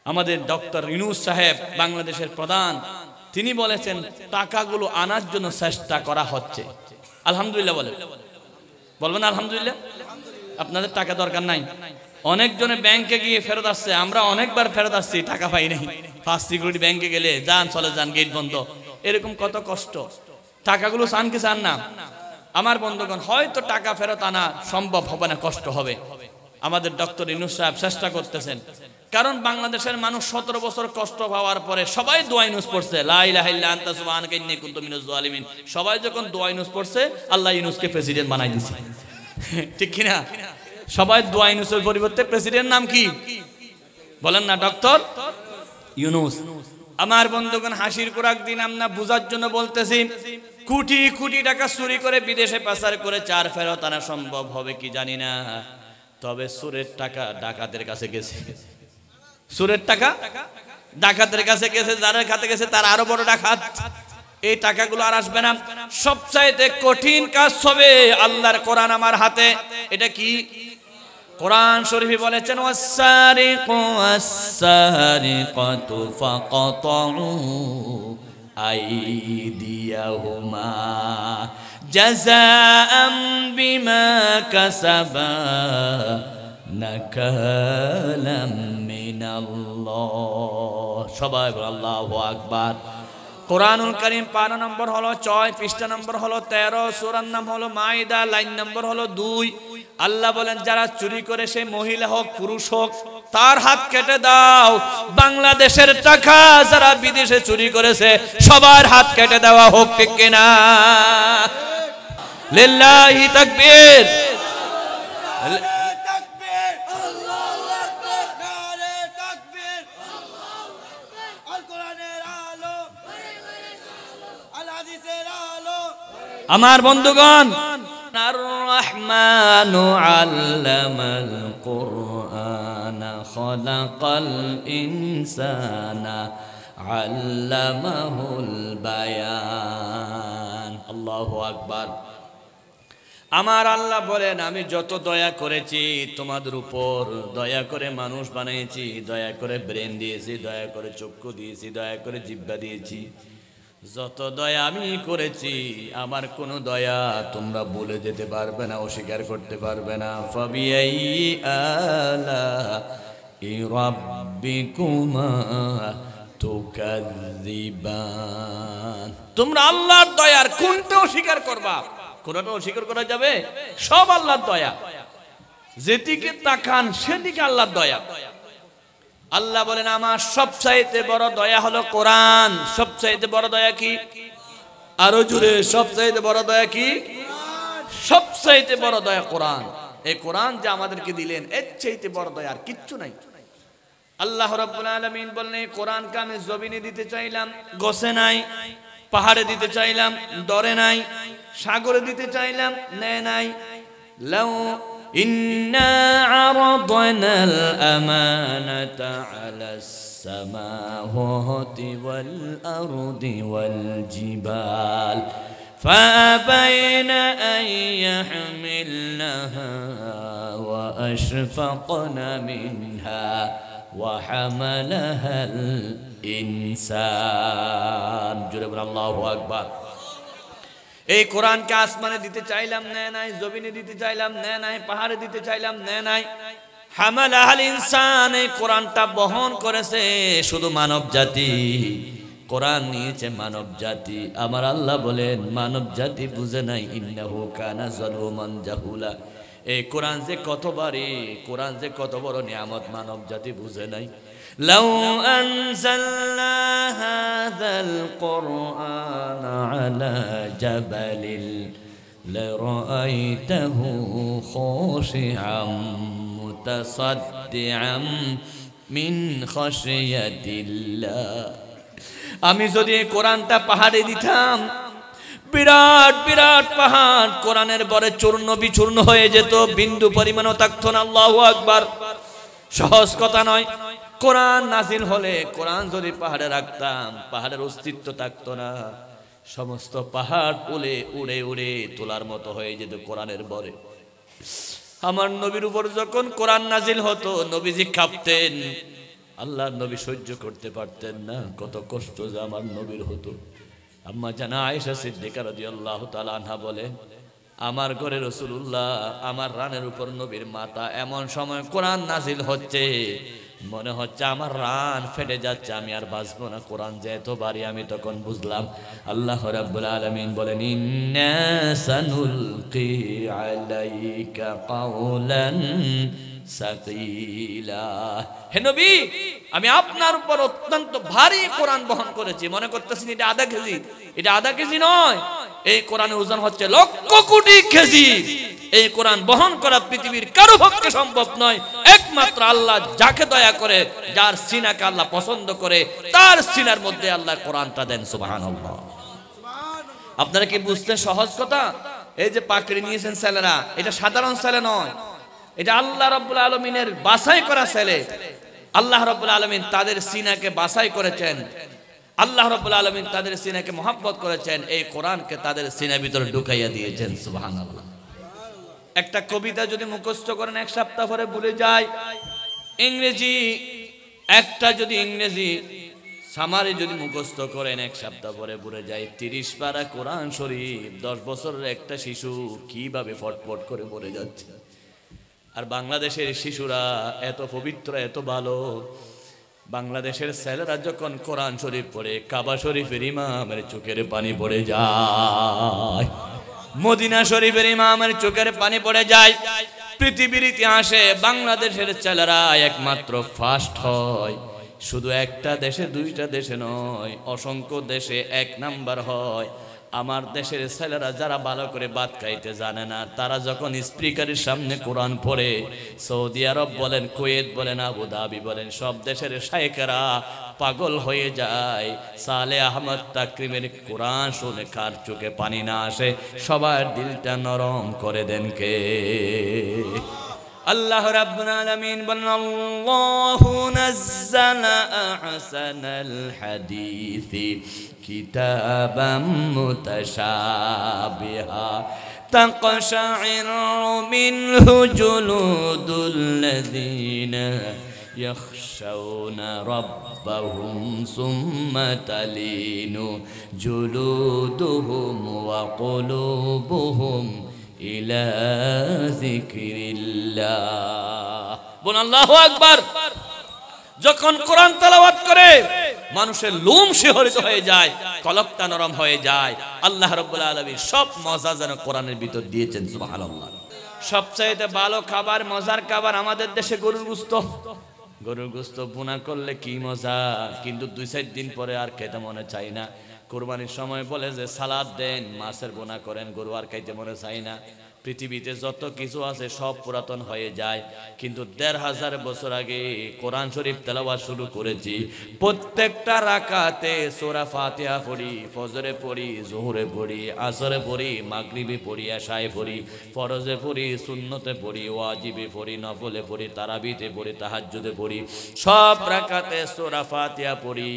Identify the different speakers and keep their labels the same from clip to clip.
Speaker 1: আমাদের ডক্টর ইউনূস সাহেব বাংলাদেশের প্রধান, তিনি বলেছেন টাকাগুলো আনার জন্য চেষ্টা করা হচ্ছে। আলহামদুলিল্লাহ বলবেন আলহামদুলিল্লাহ। আপনাদের টাকা দরকার নাই। অনেকজনে ব্যাংকে গিয়ে ফেরত আসছে, আমরা অনেকবার ফেরত আসছি, টাকা পাই নাই। ফার্স্ট সিকিউরিটি ব্যাংকে গেলে যান চলে যান, গেট বন্ধ, এরকম কত কষ্ট। টাকাগুলো চান কি চান না? আমার বন্ধুগণ, হয়তো টাকা ফেরত আনা সম্ভব হবে না, কষ্ট হবে। আমাদের ডক্টর ইউনূস সাহেব চেষ্টা করতেছেন, কারণ বাংলাদেশের মানুষ 17 বছর কষ্ট পাওয়ার পরে সবাই দোয়া ইউনূস পড়ছে, লা ইলাহা ইল্লা আনতা সুবহানাকা ইন্নী কুনতু মিনাজ জালিমিন। সবাই যখন দোয়া ইউনূস পড়ছে, আল্লাহ ইউনূসকে প্রেসিডেন্ট বানাই দিয়েছে, ঠিক কিনা? সবাই দোয়া ইউনূসের পরিবর্তে প্রেসিডেন্ট নাম কি বলেন না? ডক্টর ইউনূস। আমার বন্ধুগণ, হাসির খোরাক দিলাম না, বুঝার জন্য বলতেছি। কোটি কোটি টাকা চুরি করে বিদেশে পাচার করে চার ফেরত আনা সম্ভব হবে কি জানি না, তবে সুরের টাকা ডাকাতের কাছে গেছে। সুরের টাকা ডাকাতের কাছে গেছে, যারা খাতে গেছে তার আরো বড় ডাকাত। এই টাকাগুলো আর আসবে না। সবচাইতে কঠিন কাজ হবে আল্লাহর কোরআন আমার হাতে। এটা কি? কোরআন শরীফে বলেছেন, ওয়াস-সারিকু ওয়াস-সারিকাতু ফাকাতউ আইদিয়াহুমা জাযাআম বিমা কাসাবা নাকালাম মিনাল্লাহ। সবাই বল আল্লাহু আকবার। কোরআনুল কারীম পারা নম্বর হলো 6, পৃষ্ঠা নম্বর হলো 13, সূরার নাম হলো মাইদা, লাইন নম্বর হলো 2। আল্লাহ বলেন, যারা চুরি করে, সে মহিলা হোক পুরুষ হোক, তার হাত কেটে দাও। বাংলাদেশের টাকা যারা বিদেশে চুরি করেছে, সবার হাত কেটে দেওয়া হোক, ঠিক কিনা? লিল্লাহি তাকবীর। আমার বন্ধুগণ, আর রহমানু আল্লামাল কুরআনা খালাকাল ইনসানা আল্লামাহুল বায়ান। আল্লাহু আকবার। আমার আল্লাহ বলেন, আমি যত দয়া করেছি তোমাদের উপর, দয়া করে মানুষ বানিয়েছি, দয়া করে ব্রেন দিয়েছি, দয়া করে চক্ষু দিয়েছি, দয়া করে জিহ্বা দিয়েছি। যত দয়া আমি করেছি, আমার কোনো দয়া তোমরা বলে যেতে পারবে না, অস্বীকার করতে পারবে না। ফাবিআই আলাই রাব্বিকুমা তুকাযযিবান। তোমরা আল্লাহর দয়ার কোনটা অস্বীকার করবা? কোনটা অস্বীকার করা যাবে? সব আল্লাহর দয়া। যেদিকে তাকান সেদিকে আল্লাহর দয়া। আল্লাহ বলেন, আমার সবচাইতে বড় দয়া হলো কোরআন। সবচাইতে বড় দয়া কি? আরো জোরে, সবচাইতে বড় দয়া কি? সবচাইতে বড় দয়া কোরআন। এই কোরআন যে আমাদেরকে দিলেন, এর চাইতে বড় দয়া আর কিচ্ছু নাই। আল্লাহ রাব্বুল আলামিন বলেন, এই কোরআনকে আমি জমিনে দিতে চাইলাম, গছে নাই। পাহাড়ে দিতে চাইলাম, দরে নাই। সাগরে দিতে চাইলাম, নেয় নাই। লাউ ইন্না আরাদনাল আমানাতা আলাস সামাওয়াতি ওয়াল আরদি ওয়াল জিবাল ফাআবাইনা আন ইয়াহমিলনাহা ওয়া আশফাকনা মিনহা ওয়া হামালাহাল ইনসান। জোরে বলেন আল্লাহু আকবার। এই কোরআনকে আসমানে দিতে চাইলাম, নেয় নাই। জমিনে দিতে চাইলাম, নেয় নাই। পাহাড়ে দিতে চাইলাম, নেয় নাই। হামালাহাল ইনসান, এই কোরআনটা বহন করেছে শুধু মানব জাতি। কোরআন নিয়েছে মানব জাতি। আমার আল্লাহ বলেন, মানব জাতি বুঝে নাই, ইন্নাহু কানা যালুমান জাহুলা। এই কোরআন যে কত বাড়ি, কোরআন যে কত বড় নিয়ামত, মানব জাতি বুঝে নাই। লাউ আনজালনা হাযাল কুরআন আলা জাবালিন লারাআইতাহু খাশিআম মুতাসাদ্দিআম মিন খাশিয়াতিল্লাহ। আমি যদি কোরআনটা পাহাড়ে দিতাম, বিরাট বিরাট পাহাড় কোরআনের বরে চূর্ণ বিচূর্ণ হয়ে যেত, বিন্দু পরিমাণও থাকতো না। আল্লাহু আকবার। সহজ কথা নয়। কোরআন নাজিল হলে, কোরআন যদি পাহাড়ে রাখতাম, পাহাড়ের অস্তিত্ব থাকতো না। সমস্ত পাহাড় উড়ে উড়ে উড়ে তোলার মতো হয়ে যেত কোরআনের বরে। আমার নবীর উপর যখন কোরআন নাজিল হতো, নবীজি কাঁপতেন। আল্লাহর নবী সহ্য করতে পারতেন না, কত কষ্ট যে আমার নবীর হতো। আম্মা জানা আয়েশা সিদ্দিকা রাদিয়াল্লাহু তাআলা আনহা বলেন, আমার ঘরে রাসূলুল্লাহ, আমার রানের উপর নবীর মাথা, এমন সময় কোরআন নাজিল হচ্ছে, মনে হচ্ছে আমার রান ফেটে যাচ্ছে, আমি আর বাঁচবো না। কোরআন যে এত ভারী, আমি তখন বুঝলাম আল্লাহ রাব্বুল আলামিন বলেন, ইন্না সানুলকি আলাইকা কাওলান সাকিলা। হে নবী, আমি আপনার উপর অত্যন্ত ভারী কোরআন বহন করেছি। মনে করতেছেন এটা আধা কেজি, এটা আধা কেজি নয়, এই কোরআনের ওজন হচ্ছে লক্ষ কোটি কেজি। এই কোরআন বহন করা পৃথিবীর কারো পক্ষে সম্ভব নয়, একমাত্র আল্লাহ যাকে দয়া করে, যার সিনাকে আল্লাহ পছন্দ করে, তার সিনার মধ্যে আল্লাহ কোরআনটা দেন। সুবহানাল্লাহ। আপনারা কি বুঝতে সহজ কথা? এই যে পাকড়ি নিয়েছেন ছেলেরা, এটা সাধারণ ছেলে নয়, এটা আল্লাহ রাব্বুল আলামিনের বাছাই করা ছেলে। আল্লাহ রাব্বুল আলামিন তাদের সিনাকে বাছাই করেছেন, আল্লাহ রাব্বুল আলামিন তাদের সিনাকে মহব্বত করেছেন, এই কোরআনকে তাদের সিনার ভিতরে ঢুকাইয়া দিয়েছেন। সুবহানাল্লাহ। একটা কবিতা যদি মুখস্থ করেন এক সপ্তাহ পরে ভুলে যায়, ইংরেজি একটা যদি ইংরেজি সামারি যদি মুখস্থ করেন এক সপ্তাহ পরে ভুলে যায়। 30 পারা কোরআন শরীফ 10 বছরের একটা শিশু কিভাবে ফটফট করে পড়ে যাচ্ছে। আর বাংলাদেশের শিশুরা এত পবিত্র, এত ভালো। বাংলাদেশের ছেলেরা যখন কোরআন শরীফ পড়ে, কাবা শরীফের ইমামের চোখের পানি পড়ে যায়, মদিনা শরীফের ইমামের চোখের পানি পড়ে যায়। পৃথিবীর ইতিহাসে বাংলাদেশের ছেলেরা একমাত্র ফার্স্ট হয়। শুধু একটা দেশে, দুইটা দেশে নয়, অসংখ্য দেশে 1 নাম্বার হয়। আমার দেশের ছেলেরা যারা ভালো করে ভাত খাইতে জানে না, তারা যখন স্পিকারের সামনে কোরআন পড়ে, সৌদি আরব বলেন, কুয়েত বলেন, আবু ধাবি বলেন, সব দেশের শায়েখেরা পাগল হয়ে যায়। সালে আহমদ তাকরিমের কোরআন শুনে কার চোখে পানি না আসে? সবার দিলটা নরম করে দেন কে? আল্লাহ রাব্বুল আলামিন বলেন, আল্লাহু নাযালা আহসানাল হাদিসি কিতাবাম মুতাশাবিহা তাকশাইরু মিনহু জুলুদুল্লাযীনা ইয়াখশাউনা রাব্বাহুম সুম্মা তালিনু জুলুদুহুম ওয়া কুলুবুহুম ইলা যিকরিল্লাহ। বল আল্লাহু আকবার। যখন কোরআন তেলাওয়াত করে মানুষের লোম শিহরিত হয়ে যায়, কলবটা নরম হয়ে যায়। আল্লাহ রাব্বুল আলামিন সব মজা যেন কোরআনের ভিতর দিয়েছেন। সুবহানাল্লাহ। সবচাইতে ভালো খাবার, মজার খাবার আমাদের দেশে গরুর গোশত। গরুর গোশত ভুনা করলে কি মজা, কিন্তু 2-4 দিন পরে আর খেতে মনে চাই না। কুরবানির সময় বলে যে সালাদ দেন, মাছের ভুনা করেন, গরু আর খাইতে মনে চাই না। পৃথিবীতে যত কিছু আছে সব পুরাতন হয়ে যায়, কিন্তু 1500 বছর আগে কোরআন শরীফ তেলাওয়াত শুরু করেছি। প্রত্যেকটা রাকাতে সূরা ফাতিহা পড়ি, ফজরে পড়ি, যোহরে পড়ি, আসরে পড়ি, মাগরিবে পড়ি, এশায়ে পড়ি, ফরজে পড়ি, সুন্নতে পড়ি, ওয়াজিবে পড়ি, নফলে পড়ি, তারাবিতে পড়ি, তাহাজ্জুদে পড়ি, সব রাকাতে সূরা ফাতিহা পড়ি।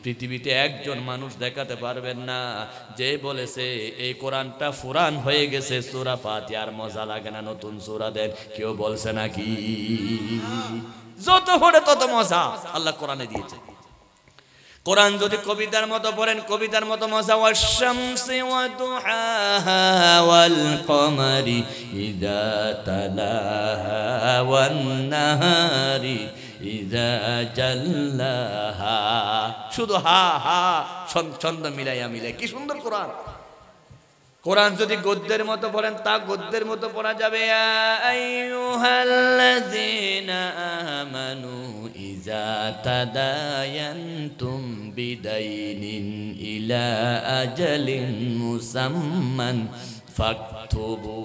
Speaker 1: পৃথিবীতে একজন মানুষ দেখাতে পারবেন না যে বলেছে এই কোরআনটা ফুরান হয়ে গেছে, সূরা ফাতিহা আর মজা লাগে না, নতুন সূরা দেন। কেউ বলছে নাকি? যত পড়ে তত মজা আল্লাহ কোরআনে দিয়েছে। কোরআন যদি কবিতার মতো পড়েন, কবিতার মতো মজা। ওয়াশ-শামসি ওয়া দুহাহা ওয়াল কমারি ইযা তালাহা ওয়ান নাহারি ইযা জাল্লাহা। শুধু হা হা ছন্দ মিলাইয়া মিলাই, কি সুন্দর কোরআন। কোরআন যদি গদ্যের মতো পড়েন, তা গদ্যের মতো পড়া যাবে। ইয়া আইয়ুহাল্লাযীনা আমানু ইযা তাদায়ানতুম বিদাইনিন ইলা আজালিন মুসাম্মান ফাকতুবু।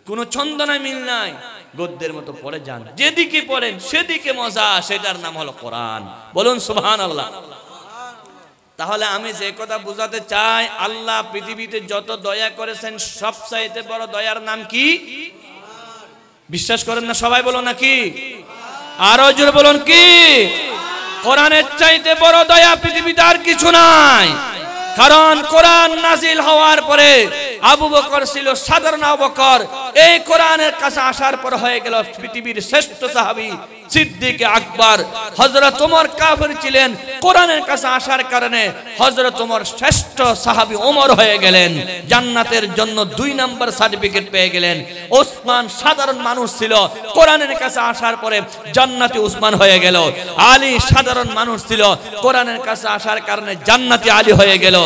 Speaker 1: কোনো ছন্দ নাই, মিল নাই, গদ্যের মতো পড়ে যান। যেদিকে পড়েন সেদিকে মজা, সেটার নাম হলো কোরআন। বলুন সুবহানাল্লাহ। তাহলে আমি যে কথা বুঝাতে চাই, আল্লাহ পৃথিবীতে যত দয়া করেছেন সবচাইতে বড় দয়ার নাম কি? বিশ্বাস করেন না সবাই? বলো নাকি? আরো জোরে বলুন কি? কোরআনের চাইতে বড় দয়া পৃথিবীতে আর কিছু নাই। কারণ কোরআন নাজিল হওয়ার পরে আবু বকর ছিল সাধারণ আবু বকর, এই কোরআনের কাছে আসার পর হয়ে গেল পৃথিবীর শ্রেষ্ঠ সাহাবী সিদ্দিক আকবর। হযরত ওমর কাফের ছিলেন, কোরআনের কাছে আসার কারণে হযরত ওমর শ্রেষ্ঠ সাহাবী ওমর হয়ে গেলেন, জান্নাতের জন্য 2 নম্বর সার্টিফিকেট পেয়ে গেলেন। ওসমান সাধারণ মানুষ ছিল, কোরআনের কাছে আসার পরে জান্নাতি ওসমান হয়ে গেল। আলী সাধারণ মানুষ ছিল, কোরআনের কাছে আসার কারণে জান্নাতি আলী হয়ে গেল।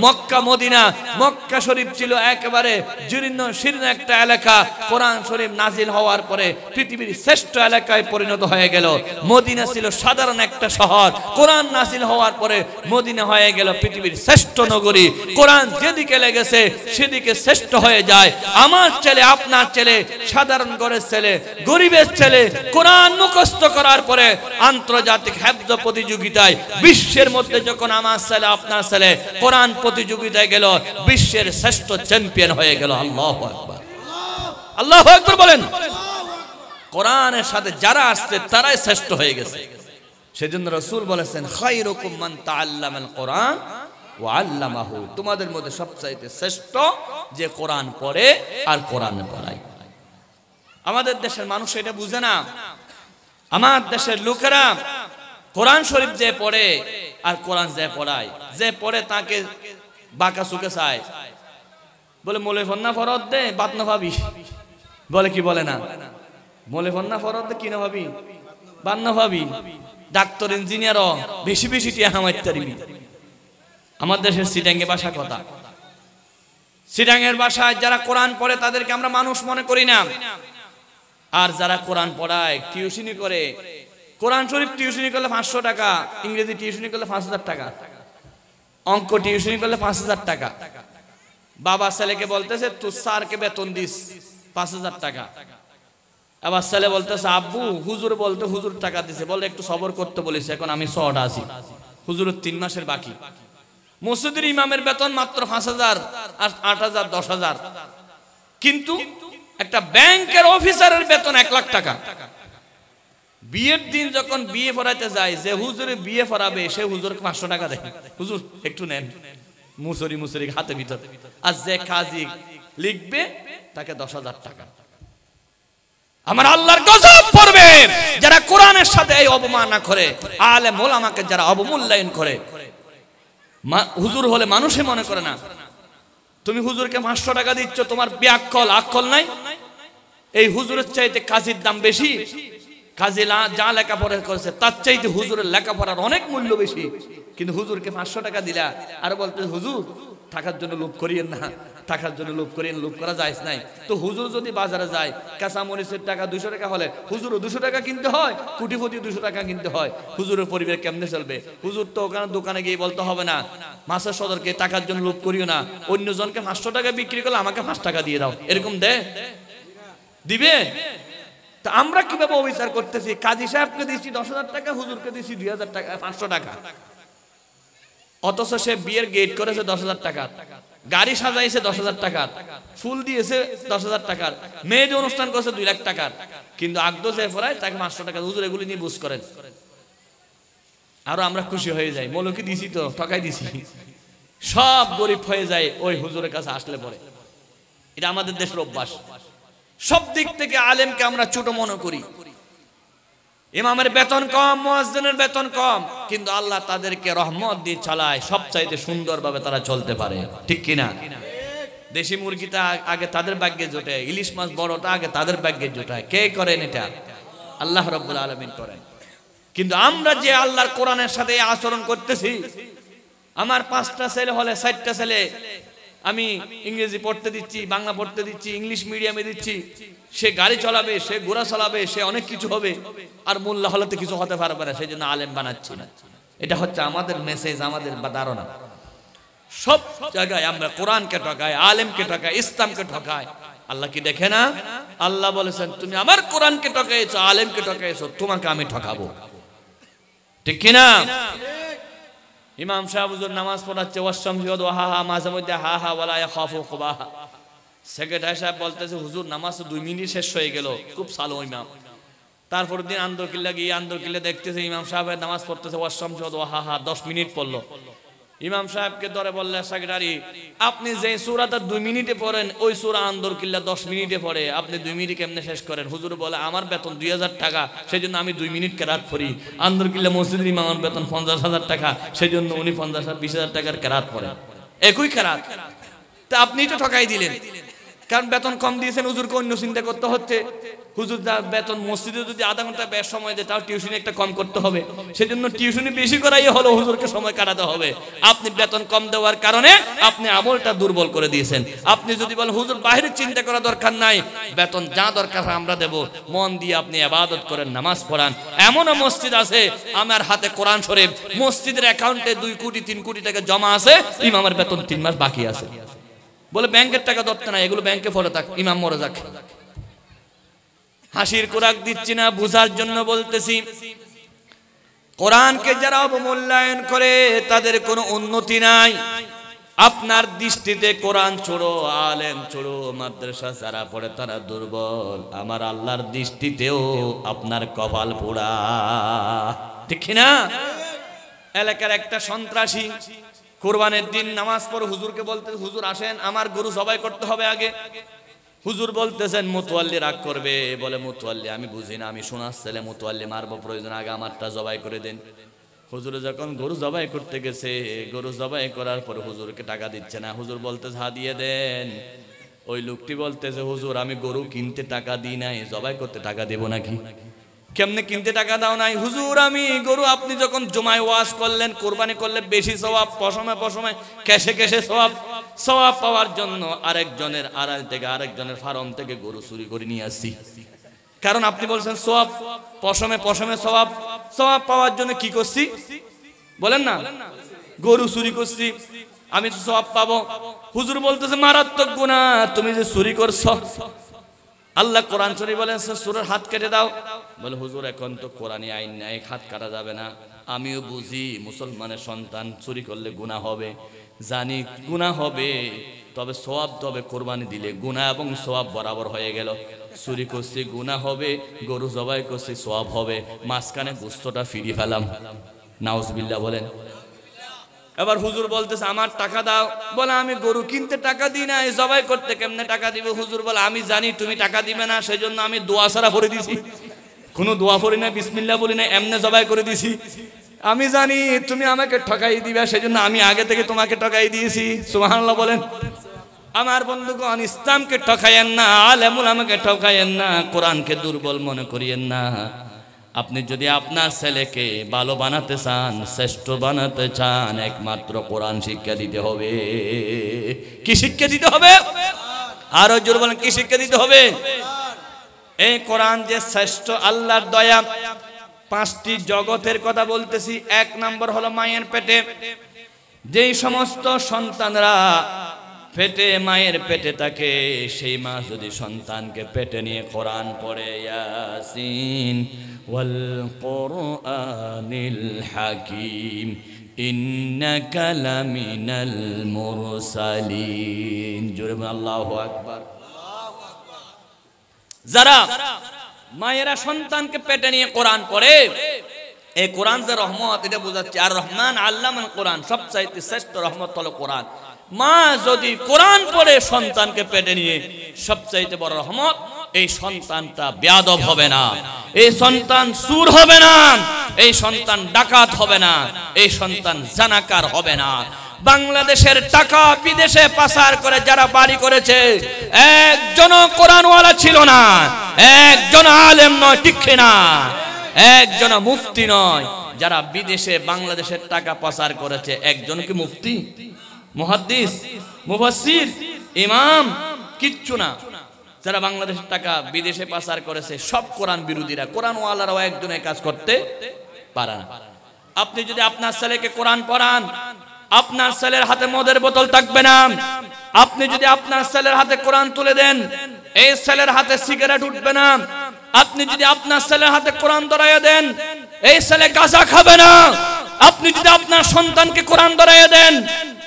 Speaker 1: মক্কা মদিনা, মক্কা শরীফ ছিল একেবারে জীর্ণ শীর্ণ একটা এলাকা, কোরআন শরীফ নাজিল হওয়ার পরে পৃথিবীর শ্রেষ্ঠ এলাকায় পরিণত হয়ে গেল। মদিনা ছিল সাধারণ একটা শহর, কোরআন নাজিল হওয়ার পরে মদিনা হয়ে গেল পৃথিবীর শ্রেষ্ঠ নগরী। কোরআন যেদিকে লেগেছে সেদিকে শ্রেষ্ঠ হয়ে যায়। আমার ছেলে, আপনার ছেলে, সাধারণ ঘরের ছেলে, গরিবের ছেলে কোরআন মুখস্থ করার পরে আন্তর্জাতিক হেফজ প্রতিযোগিতায় বিশ্বের মধ্যে যখন আমার ছেলে আপনার ছেলে কোরআন প্রতিযোগিতায় গেল, বিশ্বের শ্রেষ্ঠ চ্যাম্পিয়ন হয়ে গেল। আল্লাহু আকবার, আল্লাহু আকবার বলেন। কোরআনের সাথে যারা আসছে তারাই শ্রেষ্ঠ হয়ে গেছে। সেজন্য রাসূল বলেছেন, খায়রুকুম মান তাআল্লামাল কোরআন ওয়া আল্লামাহু, তোমাদের মধ্যে সবচাইতে শ্রেষ্ঠ যে কোরআন পড়ে আর কোরআন পড়ায়। আমাদের দেশের মানুষ এটা বুঝে না। আমার দেশের লোকেরা কোরআন শরীফ যে পড়ে আর কোরআন যে পড়ায়, যে পড়ে তাকে বাঁকা চোখে চায়, বলে মোলে ফন্না ফরদ দে বাত না ভাবি, বলে কি বলে না, মোলে ফন্না ফরদ দে কি না ভাবি, বাত না ভাবি। ডাক্তার ইঞ্জিনিয়ারও বেশি বেশি টিয়া হামাইতে দিবি। আমার দেশের সিটাঙ্গে ভাষা কথা, সিটাঙ্গের ভাষায় যারা কোরআন পড়ে তাদেরকে আমরা মানুষ মনে করি না। আর যারা কোরআন পড়ায়, টিউশনি করে, কোরআন শরীফ টিউশনি করলে 500 টাকা, ইংরেজি টিউশনি করলে 5000 টাকা, অঙ্ক টিউশনি করলে 5000 টাকা। বাবা ছেলেকে বলতেছে তুই স্যারকে বেতন দিস 5000 টাকা। আবার ছেলে বলতেছে আব্বু হুজুর বলতে হুজুর টাকা দিছে, বলে একটু সবর করতে বলেছে, এখন আমি 100টা আছি, হুজুরের 3 মাসের বাকি। মসজিদের ইমামের বেতন মাত্র 5000 আর 8000 10000, কিন্তু একটা ব্যাংকের অফিসারের বেতন 1 লাখ টাকা। বিয়ের দিন যখন বিয়ে পড়াইতে যায়, যে হুজুরে বিয়ে পড়াবে সে হুজুরকে 500 টাকা দেয়, হুজুর একটু নেন মুসরি মুসরি হাতে ভিতর। আর যে কাজী লিখবে তাকে 10,000 টাকা। আমার আল্লাহর গজব পড়বে যারা কোরআনের সাথে এই অবমাননা করে, আলেম ওলামাকে যারা অবমূল্যায়ন করে। হুজুর হলে মানুষই মনে করে না। তুমি হুজুরকে 500 টাকা দিচ্ছ, তোমার বিয়াক্কল আকল নাই। এই হুজুরের চাইতে কাজীর দাম বেশি, কাজী যা লেখাপড়া করেছে তার চাইতে হুজুরের লেখাপড়ার অনেক মূল্য বেশি, কিন্তু হুজুরকে 500 টাকা দিলা আর বলতে হুজুর টাকার জন্য লোভ করিয়েন না, টাকার জন্য লোভ করিয়েন, লোভ করা যায় নাই। তো হুজুর যদি বাজারে যায়, কাঁচা মরিচের টাকা 200 টাকা হলে হুজুরও 200 টাকা কিনতে হয়, কোটিপতি 200 টাকা কিনতে হয়। হুজুরের পরিবার কেমনে চলবে? হুজুর তো ওখানে দোকানে গিয়ে বলতে হবে না মাছের সদরকে টাকার জন্য লোভ করিও না, অন্যজনকে 500 টাকা বিক্রি করলে আমাকে 5 টাকা দিয়ে দাও, এরকম দিবে? তা আমরা কিভাবে অবিচার করতেছি? কাজী সাহেবকে দিচ্ছি 10,000 টাকা, হুজুরকে দিচ্ছি 2,000 টাকা, 500 টাকা, অথচ সে বিয়ের গেট করেছে 10,000 টাকার, গাড়ি সাজাইছে 10,000 টাকার, ফুল দিয়েছে 10,000 টাকার, মেয়েদের অনুষ্ঠান করেছে 2 লাখ টাকার, কিন্তু আগদো যে পড়ায় তাকে 500 টাকা। হুজুর এগুলি নিয়ে বুঝ করেন। আরো আমরা খুশি হয়ে যাই, মৌলকে দিছি তো ঠকাই দিছি, সব গরিব হয়ে যায় ওই হুজুরের কাছে আসলে পরে। এটা আমাদের দেশের অভ্যাস। সব দিক থেকে আলেমকে আমরা ছোট মনে করি। ইমামের বেতন কম, মুয়াজ্জিনের বেতন কম, কিন্তু আল্লাহ তাদেরকে রহমত দিয়ে চালায়, সবচাইতে সুন্দরভাবে তারা চলতে পারে, ঠিক কিনা? দেশি মুরগিটা আগে তাদের ভাগ্যে জোটে, ইলিশ মাছ বড়টা আগে তাদের ভাগ্যে জোটায়। কে করেন এটা? আল্লাহ রাব্বুল আলামিন করেন। কিন্তু আমরা যে আল্লাহর কোরআনের সাথে আচরণ করতেছি, আমার 5টা ছেলে হলে 4টা ছেলে আমি ইংরেজি পড়তে দিচ্ছি, বাংলা পড়তে দিচ্ছি, ইংলিশ মিডিয়ামে দিচ্ছি, সে গাড়ি চালাবে, সে ঘোড়া চালাবে, সে অনেক কিছু হবে, আর মোল্লা হলে তো কিছু হতে পারবে না, সেই জন্য আলেম বানাচ্ছি না। এটা হচ্ছে আমাদের মেসেজ, আমাদের ধারণা। সব জায়গায় আমরা কোরআনকে ঠকাই, আলেমকে ঠকাই, ইসলামকে ঠকাই। আল্লাহ কি দেখে না? আল্লাহ বলেছেন তুমি আমার কোরআনকে ঠকাইছো, আলেমকে ঠকাইছো, তোমাকে আমি ঠকাবো, ঠিক কিনা? ইমাম সাহেব হুজুর নামাজ পড়াচ্ছে, ওয়াশামসি ওয়াদুহাহা, মাঝে মধ্যে হা হা ওয়ালা ইয়াখাফু কুবাহা। সেক্রেটারি সাহেব বলতেছে হুজুর নামাজ 2 মিনিট শেষ হয়ে গেল, খুব ভালো ইমাম। তারপর দিন আন্দরকিল্লা গিয়ে আন্দরকিল্লা দেখতেছে ইমাম সাহেবের নামাজ পড়তেছে ওয়াশামসি ওয়াদুহাহা, 10 মিনিট পড়লো। ইমাম সাহেবকে ধরে বললেন সেক্রেটারি, আপনি যে সূরাটা 2 মিনিটে পড়েন ওই সূরা আন্দর কিল্লা 10 মিনিটে পড়ে, আপনি 2 মিনিটে কেমনে শেষ করেন? হুজুর বলে আমার বেতন 2000 টাকা, সেজন্য আমি 2 মিনিট কেরাত পড়ি। আন্দর কিল্লা মসজিদের ইমামের বেতন 50,000 টাকা, সেজন্য উনি 20,000 টাকার কেরাত পড়েন, একই কেরাত। তা আপনি তো ঠকাই দিলেন, কারণ বেতন কম দিয়েছেন, হুজুরকে অন্য চিন্তা করতে হচ্ছে। হুজুর তার বেতন মসজিদে যদি আধা ঘন্টা বেশ সময় দেয়, তাও টিউশনি একটা কম করতে হবে, সেজন্য টিউশনি বেশি করাই হলো হুজুরকে সময় কাটাতে হবে। আপনি বেতন কম দেওয়ার কারণে আপনি আমলটা দুর্বল করে দিয়েছেন। আপনি যদি বলেন হুজুর বাইরে চিন্তা করা দরকার নাই, বেতন যা দরকার আমরা দেব, মন দিয়ে আপনি ইবাদত করেন, নামাজ পড়ান। এমনও মসজিদ আছে আমার হাতে কোরআন শরীফ, মসজিদের অ্যাকাউন্টে 2 কোটি 3 কোটি টাকা জমা আছে, ইমামের বেতন 3 মাস বাকি আছে। বলে ব্যাংকের টাকা ধরতে না, এগুলো ব্যাংকে পড়ে থাক, ইমাম মরে যাক। হাসির খোরাক দিচ্ছি না, বুঝার জন্য বলতেছি। কোরআনকে যারা অবমূল্যায়ন করে তাদের কোনো উন্নতি নাই। আপনার দৃষ্টিতে কোরআন ছোড়ো, আলেম ছোড়ো, মাদ্রাসা যারা পড়ে তারা দুর্বল। আমার আল্লাহর দৃষ্টিতেও আপনার কপাল পোড়া, ঠিক না? এলাকার একটা সন্ত্রাসী কুরবানের দিন নামাজ পড়ে হুজুরকে বলতে, হুজুর আসেন আমার গরু জবাই করতে হবে আগে। হুজুর বলতেছেন মুতওয়াল্লি রাগ করবে, বলে মুতওয়াল্লি আমি বুঝি না, আমি শোনার ছেলে, মুতওয়াল্লি মারবো, প্রয়োজন আগে আমারটা জবাই করে দেন। হুজুর যখন গরু জবাই করতে গেছে, গরু জবাই করার পরে হুজুরকে টাকা দিচ্ছে না। হুজুর বলতেছে হা দিয়ে দেন। ওই লোকটি বলতেছে হুজুর আমি গরু কিনতে টাকা দিই নাই, জবাই করতে টাকা দেব নাকি? কেমনে কিনতে টাকা দাও নাই? হুজুর আমি গরু আপনি যখন জুমায় ওয়াজ করলেন, কোরবানি করলে বেশি সওয়াব, পশমে পশমে ক্যাশে ক্যাশে সওয়াব পাওয়ার জন্য আরেকজনের আড়াল থেকে আরেকজনের ফার্ম থেকে গরু চুরি করে নিয়ে আসছি। কারণ আপনি বলছেন সওয়াব, পশমে পশমে সওয়াব পাওয়ার জন্য কি করছি বলেন না? গরু চুরি করছি, আমি তো সওয়াব পাবো। হুজুর বলতেছে মারাত্মক গুনাহ, তুমি যে চুরি করছো। আল্লাহ কোরআন শরীফ বলেন সূরার হাত কেটে দাও। বলে হুজুর এখন তো কোরআনী আইন নাই, হাত কাটা যাবে না। আমিও বুঝি মুসলমানের সন্তান চুরি করলে গুনাহ হবে, জানি গুনাহ হবে, তবে সওয়াব তবে কোরবানি দিলে গুনাহ এবং সওয়াব বরাবর হয়ে গেল। চুরি করছি গুনাহ হবে, গরু জবাই করছি সওয়াব হবে, মাঝখানে গোশতটা ফিরিয়ে ফেলাম। নাউজুবিল্লাহ বলেন। এবার হুজুর বলতেছে আমার টাকা দাও। বলে আমি গরু কিনতে টাকা দিই না, জবাই করতে কেমনে টাকা দিব? হুজুর বলে আমি জানি তুমি টাকা দিবে না, সেজন্য আমি দোয়া সারা ভরে দিছি, কোনো দোয়া পড়ি না, বিসমিল্লাহ বলি না, এমনে জবাই করে দিছি। আমি জানি তুমি আমাকে ঠকাই দিবে, সেজন্য আমি আগে থেকে তোমাকে ঠকাই দিয়েছি। সুবহানাল্লাহ বলেন। আমার বন্ধুগণ, ইসলামকে ঠকাইয়েন না, আলেমুল আমাকে ঠকাইয়েন না, কোরআনকে দুর্বল মনে করিয়েন না। আপনি যদি আপনার ছেলেকে ভালো বানাতে চান, শ্রেষ্ঠ বানাতে চান, একমাত্র কোরআন শিক্ষা দিতে হবে। কি শিক্ষা দিতে হবে? আরো জোর বলেন, কি শিক্ষা দিতে হবে? এই কোরআন যে শ্রেষ্ঠ, আল্লাহর দয়া। 5টি জগতের কথা বলতেছি। 1 নম্বর হলো মায়ের পেটে। যেই সমস্ত সন্তানরা মায়ের পেটে থাকে, সেই মা যদি সন্তানকে পেটে নিয়ে কোরআন পড়ে, ইয়াসিন ওয়াল কুরআনিল হাকীম ইন্নাকা লামিনাল মুরসালিন। জোরে বলেন আল্লাহু আকবার। যারা মায়েরা সন্তানকে পেটে নিয়ে কোরআন পড়ে, এই কোরআন যে রহমত, এটা বোঝাচ্ছে। আর রহমান আল্লামান কোরআন, সবচাইতে শ্রেষ্ঠ রহমত হলো কোরআন। মা যদি কোরআন পড়ে সন্তানকে পেটে নিয়ে, সবচাইতে বড় রহমত। এই সন্তানটা বেয়াদব হবে না, এই সন্তান সুর হবে না, এই সন্তান ডাকাত হবে না, এই সন্তান জানাকার হবে না। বাংলাদেশের টাকা বিদেশে পাচার করে যারা বাড়ি করেছে, একজনও কোরআনওয়ালা ছিল না, একজন আলেম নয়, ঠিক না, একজন মুফতি নয়। যারা বিদেশে বাংলাদেশের টাকা পাচার করেছে, একজন কি মুফতি, মুহাদ্দিস, মুফাসসির, ইমাম? কিচ্ছু না। যারা বাংলাদেশের টাকা বিদেশে পাচার করেছে সব কোরআন বিরোধীরা। কোরআনওয়ালারাও একজনের কাজ করতে পারে না। আপনি যদি আপনার ছেলেকে কোরআন পড়ান, আপনার ছেলের হাতে মদের বোতল থাকবে না। আপনি যদি আপনার ছেলের হাতে কোরআন তুলে দেন, এই ছেলের হাতে সিগারেট উঠবে না। আপনি যদি আপনার ছেলের হাতে কোরআন ধরাইয়া দেন, এই ছেলে গাঁজা খাবে না। আপনি যদি আপনার সন্তানকে কোরআন ধরাইয়া দেন,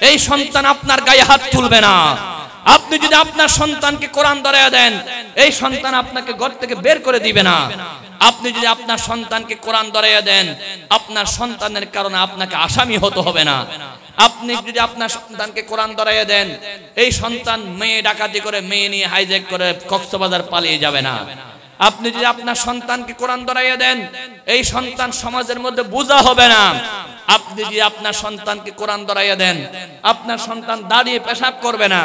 Speaker 1: এই সন্তান আপনার গায়ে হাত তুলবে না। আপনি যদি আপনার সন্তানকে কোরআন ধরাইয়া দেন, এই সন্তান আপনাকে ঘর থেকে বের করে দিবে না। আপনি যদি আপনার সন্তানকে কোরআন ধরাইয়া দেন, আপনার সন্তানের কারণে আপনাকে আসামি হতে হবে না। আপনি যদি আপনার সন্তানকে কোরআন ধরাইয়া দেন, এই সন্তান মেয়ে ডাকাতি করে, মেয়ে নিয়ে হাইজ্যাক করে কক্সবাজার পালিয়ে যাবে না। আপনি যদি আপনার সন্তানকে কোরআন ধরাইয়া দেন, এই সন্তান সমাজের মধ্যে বোঝা হবে না। আপনি যদি আপনার সন্তানকে কোরআন ধরাইয়া দেন, আপনার সন্তান দাঁড়িয়ে পেশাব করবে না।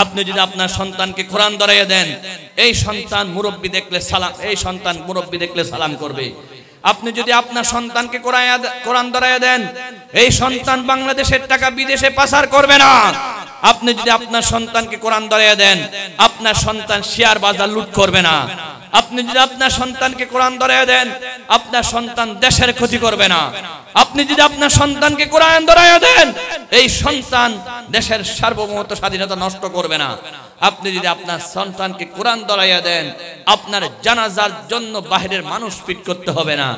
Speaker 1: আপনি যদি আপনার সন্তানকে কোরআন ধরাইয়া দেন, এই সন্তান মুরব্বি দেখলে সালাম, এই সন্তান মুরব্বি দেখলে সালাম করবে। আপনি যদি আপনার সন্তানকে কোরআন ধরাইয়া দেন, এই সন্তান বাংলাদেশের টাকা বিদেশে পাচার করবে না। আপনি যদি আপনার সন্তানকে কোরআন ধরাইয়া দেন, আপনার সন্তান শেয়ার বাজার লুট করবে না। আপনি যদি আপনার সন্তানকে কোরআন ধরাইয়া দেন, আপনার সন্তান দেশের ক্ষতি করবে না। আপনি যদি আপনার সন্তানকে কোরআন ধরাইয়া দেন, এই সন্তান দেশের সার্বভৌমত্ব স্বাধীনতা নষ্ট করবে না। আপনি যদি আপনার সন্তানকে কোরআন ধরাইয়া দেন, আপনার জানাজার জন্য বাহিরের মানুষ ফিট করতে হবে না।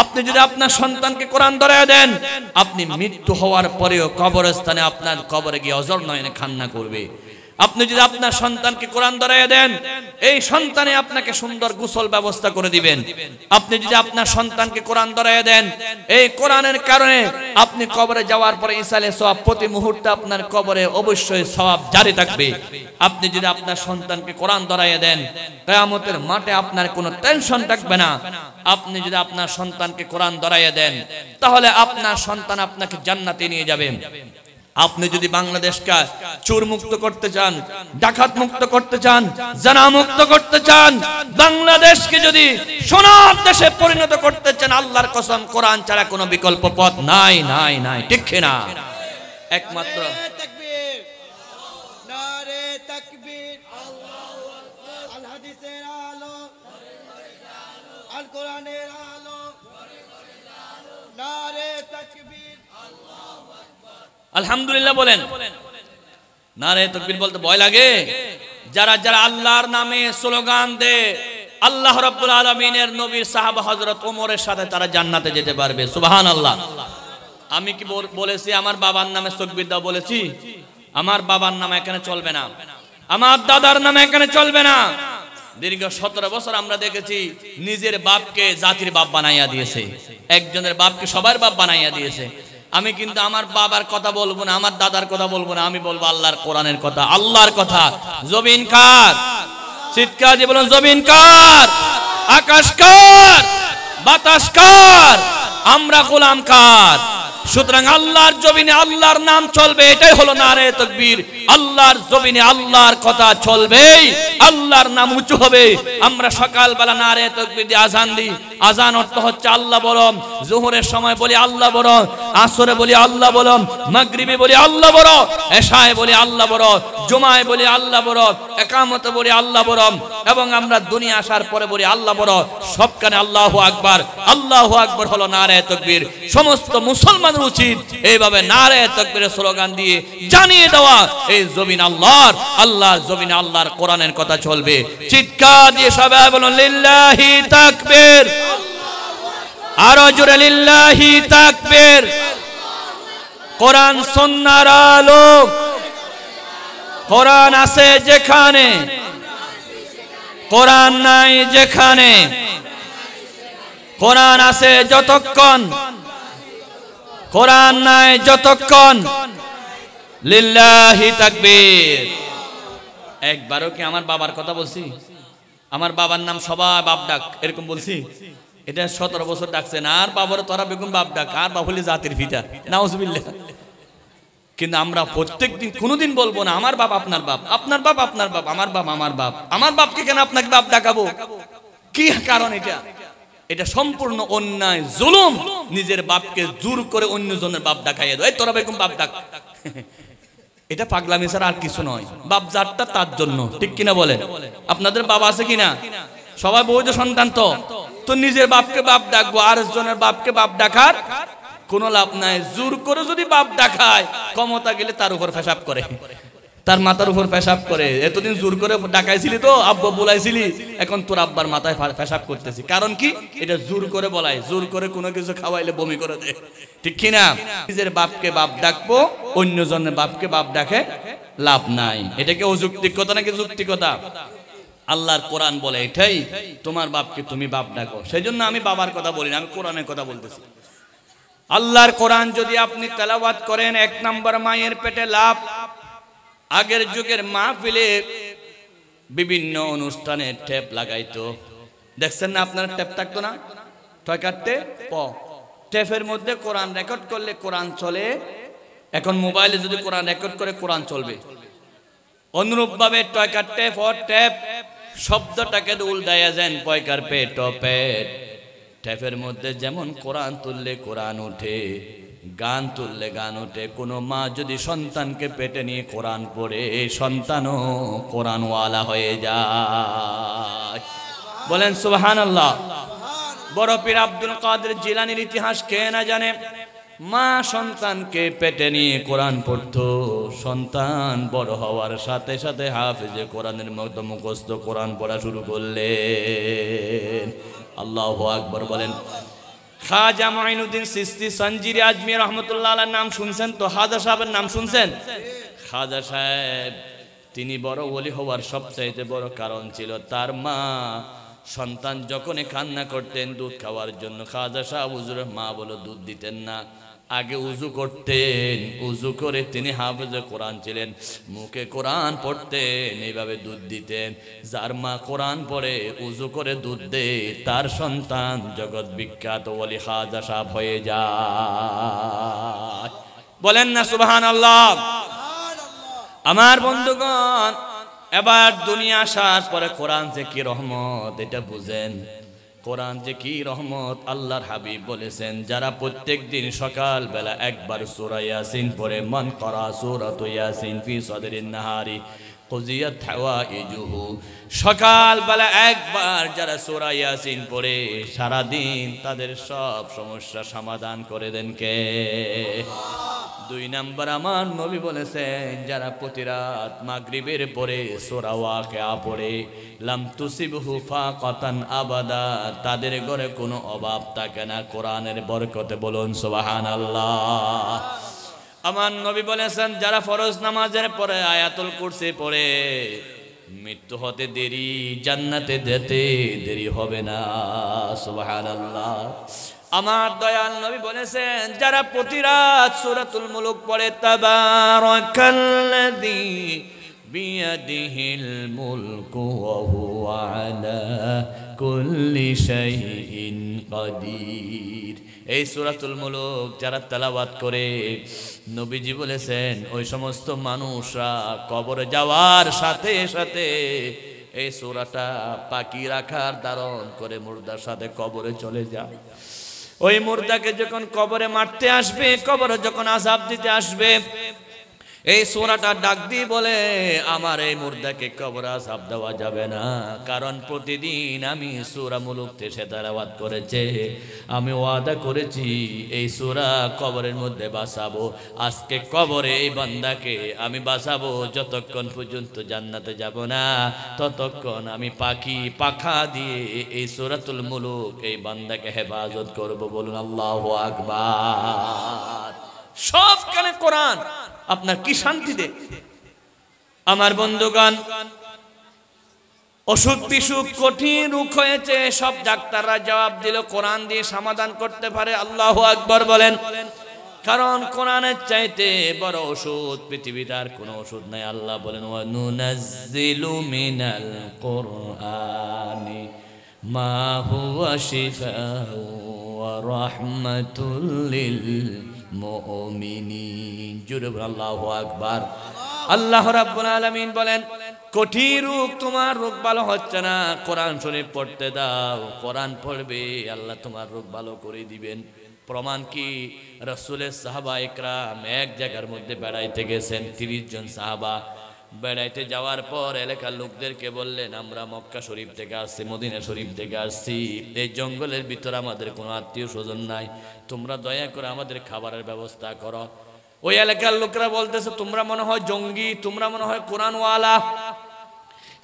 Speaker 1: আপনি যদি আপনার সন্তানকে কোরআন ধরাইয়া দেন, আপনি মৃত্যু হওয়ার পরেও কবরস্থানে আপনার কবরে গিয়ে অজর নয়নে কান্না করবে। আপনি যদি আপনার সন্তানকে কোরআন ধরাইয়া দেন, এই সন্তানে আপনাকে সুন্দর গোসল ব্যবস্থা করে দিবেন। আপনি যদি আপনার সন্তানকে কোরআন ধরাইয়া দেন, এই কোরআনের কারণে আপনি কবরে যাওয়ার পরে ইসালে সওয়াব প্রতি মুহূর্তে আপনার কবরে অবশ্যই সওয়াব জারি থাকবে। আপনি যদি আপনার সন্তানকে কোরআন ধরাইয়া দেন, কিয়ামতের মাঠে আপনার কোনো টেনশন থাকবে না। আপনি যদি আপনার সন্তানকে কোরআন ধরাইয়া দেন, তাহলে আপনার সন্তান আপনাকে জান্নাতে নিয়ে যাবে। আপনি যদি বাংলাদেশকে চোর মুক্ত করতে চান, ডাকাত মুক্ত করতে চান, জানা মুক্ত করতে চান, বাংলাদেশকে যদি সোনার দেশে পরিণত করতে চান, আল্লাহর কসম কোরআন ছাড়া কোনো বিকল্প পথ নাই, নাই, নাই, ঠিক কিনা? একমাত্র
Speaker 2: তাকবীর, নারে তাকবীর, আল্লাহু আকবার, আল হাদিসের আলো, আল কোরআনের আলো, নারে তাকবীর, আল্লাহু আকবার।
Speaker 1: আলহামদুলিল্লাহ বলেন। নারে তাকবীর বলতে ভয় লাগে? যারা যারা আল্লাহর নামে স্লোগান দেয়, আল্লাহ রাব্বুল আলামিনের নবীর সাহাবা হযরত ওমরের সাথে তারা জান্নাতে যেতে পারবে। সুবহানাল্লাহ। আমি কি বলেছি আমার বাবার নামে তাকবীর দাও বলেছি? আমার বাবার নাম এখানে চলবে না, আমার দাদার নাম এখানে চলবে না। দীর্ঘ 17 বছর আমরা দেখেছি নিজের বাপকে জাতির বাপ বানাইয়া দিয়েছে, একজনের বাপকে সবার বাপ বানাইয়া দিয়েছে। আমি কিন্তু আমার বাবার কথা বলবো না, আমার দাদার কথা বলবো না, আমি বলবো আল্লাহর কোরআনের কথা, আল্লাহর কথা। জমিন কার? চিৎকার দিয়ে বলুন, জমিন কার? আকাশ কার? বাতাস কার? আমরা গোলাম কার? সুতরাং আল্লাহর জমিনে আল্লাহর নাম চলবে, এটাই হলো নারে তাকবীর। আল্লাহর জমিনে আল্লাহর কথা চলবে, আল্লাহর নাম উঁচু হবে। আমরা সকালবেলা নারে তাকবীর দিয়ে আজান দিই, আজান অর্থ হচ্ছে আল্লাহ বলো। জোহরের সময় বলি আল্লাহ বলো, আসরে বলি আল্লাহ বলো, মাগরিবে বলি আল্লাহ বলো, এশায় বলি আল্লাহ বলো, জুমায় বলি আল্লাহ বলো, একামতে বলি আল্লাহ বলো, এবং আমরা দুনিয়া আসার পরে বলি আল্লাহ বলো। সবখানে আল্লাহু আকবার, আল্লাহু আকবার হলো নারে তাকবীর। সমস্ত মুসলমান উচিত এইভাবে নারে তাকবীরের স্লোগান দিয়ে জানিয়ে দেওয়া, এই জমিন আল্লাহর, আল্লাহর জমিনে আল্লাহর কোরআনের কথা চলবে। চিৎকার দিয়ে সবাই বলুন লিল্লাহি তাকবীর, আরো জোরে লিল্লাহি তাকবীর। কোরআন সুন্নাহর আলো, কোরআন আছে যেখানে, কোরআন নাই যেখানে, কোরআন আছে যতক্ষণ, কোরআন নাই যতক্ষণ। লিল্লাহি তাকবীর। একবারও কি আমার বাবার কথা বলছি? আমার বাবার নাম সবাই বাপ ডাক, এরকম বলছি? এটা 17 বছর ডাকছে না। আর বাবার তোরা বেগুন বাপ ডাক, আর বাপ হলে জাতির ভিটা, নাউজুবিল্লাহ। কিন্তু আমরা প্রত্যেকদিন কোনোদিন বলবো না আমার বাপ আপনার বাপ, আপনার বাপ আপনার বাপ, আমার বাপ আমার বাপ। আমার বাপকে কেন আপনাকে বাপ ডাকাবো? কি কারণ? এটা এটা সম্পূর্ণ অন্যায়, জুলুম। নিজের বাপকে জোর করে অন্যজনের বাপ ডাকাইয়া দেয়, তোরা বেগুন বাপ ডাক। এটা পাগলামি ছাড়া আর কিছু নয়। বাপ যারটা তার জন্য, ঠিক কিনা বলেন? আপনাদের বাবা আছে কিনা? সবাই বৈধ সন্তান তো, তো নিজের বাপকে বাপ ডাকবো, আর জনের বাপকে বাপ ডাকার কোনো লাভ নাই। জোর করে যদি বাপ ডাকায়, ক্ষমতা গেলে তার উপর পেশাব করে, তার মাথার উপর পেশাব করে। এতদিন জোর করে ডাকাইছিলি তো, আব্বা বলাইছিলি, এখন তোর আব্বার মাথায় পেশাব করতেছি। কারণ কি? এটা জোর করে বলাই, জোর করে কোনো কিছু খাওয়াইলে বমি করে দেয়, ঠিক কিনা? নিজের বাপকে বাপ ডাকবো, অন্যজনের বাপকে বাপ ডাকে লাভ নাই। এটা কি অযৌক্তিকতা নাকি যৌক্তিকতা? আল্লাহর কোরআন বলে এটাই, তোমার বাপকে তুমি বাপ ডাকো। সেই জন্য আমি বাবার কথা বলি না, আমি কোরআনের কথা বলতেছি। আল্লাহর কোরআন যদি আপনি তেলাওয়াত করেন, 1 নম্বর মায়ের পেটে লাভ। আগের যুগের মাহফিলে বিভিন্ন অনুষ্ঠানে টেপ লাগাইতো, দেখছেন না আপনার? টেপ থাকতো না, টয় কাটতে টেপের মধ্যে কোরআন রেকর্ড করলে কোরআন চলে। এখন মোবাইলে যদি কোরআন রেকর্ড করে কোরআন চলবে। অনুরূপ ভাবে টয় কাটতে টেপ শব্দটাকে উল্টাইয়া যান পয়কার পেট পেট। টেপের মধ্যে যেমন কোরআন তুললে কোরআন ওঠে, গান তুললে গান ওঠে। কোনো মা যদি সন্তানকে পেটে নিয়ে কোরআন পড়ে, সন্তানও কোরআনওয়ালা হয়ে যায়। বলেন সুবহানাল্লাহ। বড় পীর আব্দুল কাদের জিলানীর ইতিহাস কে না জানে? মা সন্তানকে পেটে নিয়ে কোরআন পড়তো, সন্তান বড় হওয়ার সাথে সাথে হাফেজে কোরআনের মতো মুখস্থ কোরআন পড়া শুরু করলেন। আল্লাহু আকবার বলেন। খাজা মুঈনুদ্দিন চিশতি সঞ্জিরি আজমির রহমতুল্লাহ আলাইহির নাম শুনছেন তো? খাজা সাহেবের নাম শুনছেন? খাজা সাহেব তিনি বড় ওলি হওয়ার সবচাইতে বড় কারণ ছিল তার মা সন্তান যখনই কান্না করতেন দুধ খাওয়ার জন্য, খাজা সাহেব হুজুরের মা বলে দুধ দিতেন না, আগে উজু করতেন। উজু করে তিনি হাফেজে কোরআন ছিলেন, মুখে কোরআন পড়তেন, এইভাবে দুধ দিতেন। যার মা কোরআন পড়ে উজু করে দুধ দেয়, তার সন্তান জগৎ বিখ্যাত ওলি খাজা সাহেব হয়ে যায়। বলেন না সুবহানাল্লাহ। আমার বন্ধুগণ, এবার দুনিয়া আসার পরে কোরআন যে কি রহমত এটা বুঝেন। কোরআন যে কি রহমত আল্লাহর হাবিব বলেছেন, যারা প্রত্যেক দিন সকাল বেলা একবার সূরা ইয়াসিন পড়ে, মান করা সূরাতু ইয়াসিন ফি সাদরিন নাহারি কুজিয়াত হাওয়াইজুহু, সকাল বেলা একবার যারা সূরা ইয়াসিন পড়ে সারা দিন তাদের সব সমস্যা সমাধান করে দেন কে? 2 নম্বর আমার নবী বলেছেন, যারা প্রতি রাত মাগরিবের পরে সূরা ওয়াকিয়া পড়ে, লাম তুসিবহু ফাকাতান আবাদা, তাদের ঘরে কোনো অভাব থাকে না কোরআনের বরকতে। বলুন সুবহানাল্লাহ। আমার নবী বলেছেন, যারা ফরজ নামাজের পরে আয়াতুল কুরসি পড়ে, মৃত্যু হতে দেরি, জান্নাতে যেতে দেরি হবে না। সুবহানাল্লাহ। আমার দয়াল নবী বলেছেন, যারা প্রতি রাত সূরাতুল মুলক পড়ে, তাবারাকাল্লাযী বিয়াদিহিল মুলকু ওয়া হুয়া আলা কুল্লি শাইইন কাদির, এই সূরাতুল মুলক যারা তেলাওয়াত করে, নবীজি বলেছেন ওই সমস্ত মানুষরা কবরে যাওয়ার সাথে সাথে এই সূরাটা পাকি রাখার ধারণ করে মুর্দার সাথে কবরে চলে যায়। ওই মুর্দাকে যখন কবরে মারতে আসবে, কবরে যখন আযাব দিতে আসবে, এই সূরাটা ডাক দিয়ে বলে, আমার এই মুর্দাকে কবরে আযাব দেওয়া যাবে না, কারণ প্রতিদিন আমি সূরা মুলক থেকে তেলাওয়াত করেছি, আমি ওয়াদা করেছি এই সূরা কবরের মধ্যে বাঁচাবো। আজকে কবরে এই বান্দাকে আমি বাঁচাবো, যতক্ষণ পর্যন্ত জান্নাতে যাব না ততক্ষণ আমি পাখা দিয়ে এই সূরাতুল মুলক এই বান্দাকে হেফাজত করব। বলুন আল্লাহু আকবার। সবখানে কোরআন, আপনার কি শান্তি দে। আমার বন্ধুগণ, অসুখ বিসুখ কঠিন রোগ হয়েছে, সব ডাক্তাররা জবাব দিল কোরআন দিয়ে সমাধান করতে পারে। আল্লাহু আকবার বলেন। কারণ কোরআনের চাইতে বড় ওষুধ পৃথিবীতে আর কোনো ওষুধ নাই। আল্লাহ বলেন, ওয়া নুনাজ্জিলু মিনাল কুরআনি মা হুয়া শিফাউ ওয়া রাহমাতুল লিল মুমিনিন। জোরে বলেন আল্লাহু আকবার। আল্লাহ রাব্বুল আলামিন বলেন, কঠিন রোগ, তোমার রোগ ভালো হচ্ছে না, কোরআন শরীফ পড়তে দাও, কোরআন পড়বে আল্লাহ তোমার রোগ ভালো করে দিবেন। প্রমাণ কি? রাসূলের সাহাবা ইকরাম এক জায়গার মধ্যে বেড়াইতে গেছেন, 30 জন সাহাবা। বেড়াইতে যাওয়ার পর এলাকার লোকদেরকে বললেন, আমরা মক্কা শরীফ থেকে আসছি, মদিনা শরীফ থেকে আসছি, এই জঙ্গলের ভিতরে আমাদের কোনো আত্মীয় স্বজন নাই, তোমরা দয়া করে আমাদের খাবারের ব্যবস্থা করো। ওই এলাকার লোকরা বলতেছে, তোমরা মনে হয় জঙ্গি, তোমরা মনে হয় কোরআনওয়ালা।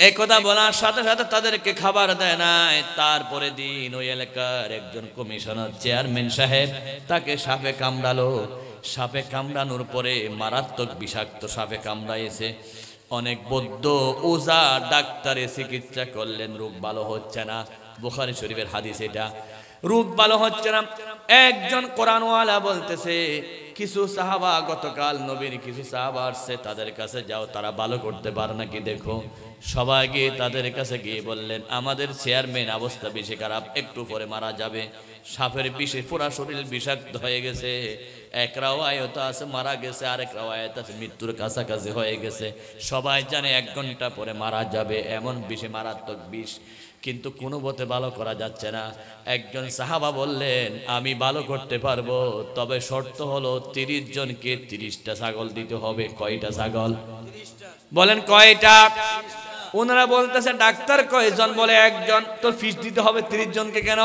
Speaker 1: এই কথা বলার সাথে সাথে তাদেরকে খাবার দেয় নাই। তারপরে দিন ওই এলাকার একজন কমিশনার চেয়ারম্যান সাহেব, তাকে সাপে কামড়ালো। সাপে কামড়ানোর পরে মারাত্মক বিষাক্ত সাপে কামড়াইছে। অনেক বৌদ্ধ ওঝা ডাক্তারে চিকিৎসা করলেন, রোগ ভালো হচ্ছে না। বুখারী শরীফের হাদিস এটা, রোগ ভালো হচ্ছে না। একজন কোরআনওয়ালা বলতেছে, কিছু সাহাবা গতকাল নবীর কিছু সাহাবা আসছে, তাদের কাছে যাও, তারা ভালো করতে পারে নাকি দেখো। সবাই গিয়ে তাদের কাছে গিয়ে বললেন, আমাদের চেয়ারম্যান অবস্থা বেশি খারাপ, একটু পরে মারা যাবে, সাপের বিষে পুরা শরীর বিষাক্ত হয়ে গেছে। এক রাওয়ায়াত আছে মারা গেছে, আরেক রাওয়ায়াত আছে মৃত্যুর কাছাকাছি হয়ে গেছে। সবাই জানে 1 ঘন্টা পরে মারা যাবে, এমন বিষে মারাত্মক বিষ, কিন্তু কোনো মতে ভালো করা যাচ্ছে না। একজন সাহাবা বললেন, আমি ভালো করতে পারবো, তবে শর্ত হলো 30 জনকে 30টা ছাগল দিতে হবে। কয়টা ছাগল বলেন, কয়টা? ওনারা বলতেছে, ডাক্তার কয়জন? বলে 1 জন। তো ফিস দিতে হবে 30 জনকে কেন?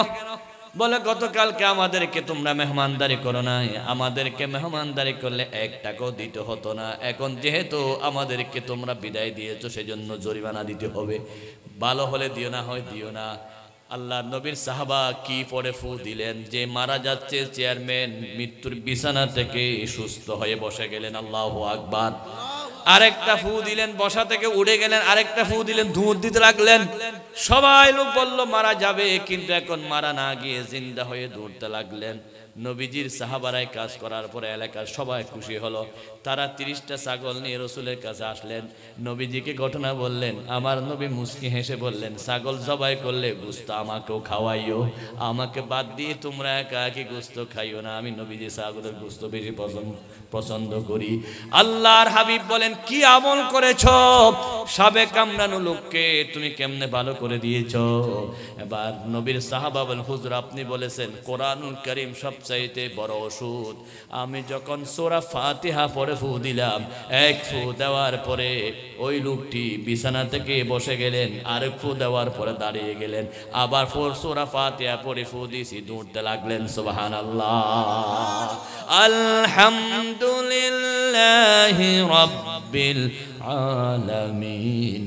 Speaker 1: বলে, গতকালকে আমাদেরকে তোমরা মেহমানদারি করো নাই, আমাদেরকে মেহমানদারি করলে 1 টাকাও দিতে হতো না। এখন যেহেতু আমাদেরকে তোমরা বিদায় দিয়েছো, সেজন্য জরিমানা দিতে হবে। ভালো হলে দিও, না হয় দিও না। আল্লাহ নবীর সাহাবা কি পরে ফু দিলেন, যে মারা যাচ্ছে চেয়ারম্যান মৃত্যুর বিছানা থেকে সুস্থ হয়ে বসে গেলেন। আল্লাহু আকবার। আরেকটা ফু দিলেন, বসা থেকে উঠে গেলেন। আরেকটা ফু দিলেন, ধূর দিতে লাগলেন। সবাই লোক বলল মারা যাবে, কিন্তু এখন মারা না গিয়ে জিন্দা হয়ে দৌড়তে লাগলেন। নবীজির সাহাবারাই কাজ করার পরে এলাকার সবাই খুশি হলো। তারা 30টা ছাগল নিয়ে রসুলের কাছে আসলেন, নবীজিকে ঘটনা বললেন। আমার নবী মুস্কি হেসে বললেন, ছাগল জবাই করলে গোশত আমাকেও খাওয়াইও, আমাকে বাদ দিয়ে তোমরা একা একই গোশত খাইও না। আমি নবীজি ছাগলের গোশত বেশি পছন্দ করি। আল্লাহর হাবিব বলেন, কি আমল করেছো? সাবে কামড়ানো লোককে তুমি কেমনে ভালো করে দিয়েছো? এবার নবীর সাহাবা বলেন, হুজুর আপনি বলেছেন কোরআনুল কারীম সবচাইতে বড় ওষুধ। আমি যখন সূরা ফাতিহা পড়ে ফু দিলাম, 1 ফু দেওয়ার পরে ওই লোকটি বিছানা থেকে বসে গেলেন, আরেক ফু দেওয়ার পরে দাঁড়িয়ে গেলেন, আবার সূরা ফাতিহা পড়ে ফু দিয়েছি, দৌড়তে লাগলেন। সুবহানাল্লাহ, আলহামদুলিল্লাহি রাব্বিল আলামিন,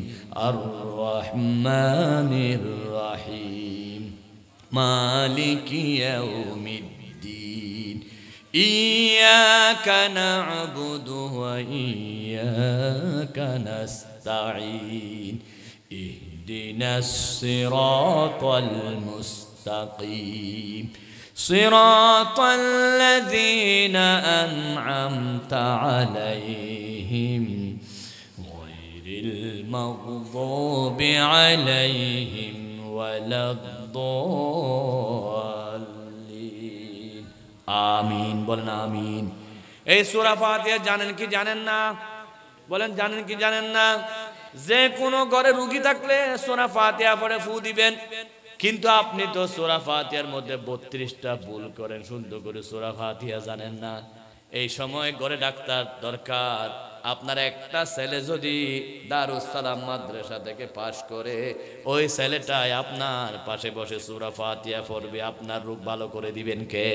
Speaker 1: আর রহমানির রহিম, মালিকি ইয়াউমিদ্দিন, ইয়াকা না'বুদু ওয়া ইয়াকা নাস্তাঈন, ইহদিনাস সিরাতাল মুস্তাকিম, সিরাতাল লাযীনা আন'আমতা আলাইহিম গায়রিল মাগযুবি আলাইহিম ওয়ালাদ-দাল্লিন। আমিন বলেন, আমিন। এই সূরা ফাতিহা জানেন কি জানেন না? বলেন, জানেন কি জানেন না? যে কোনো ঘরে রোগী থাকলে সূরা ফাতিহা পড়ে ফু দিবেন। কিন্তু আপনি তো সূরা ফাতিহার মধ্যে 32টা ভুল করেন, শুদ্ধ করে সূরা ফাতিহা জানেন না। এই সময় ঘরে ডাক্তার দরকার। আপনার একটা ছেলে যদি দারুস সালাম মাদ্রাসা থেকে পাশ করে, ওই ছেলেটাই আপনার পাশে বসে সূরা ফাতিহা পড়বে, আপনার রোগ ভালো করে দিবেন কে?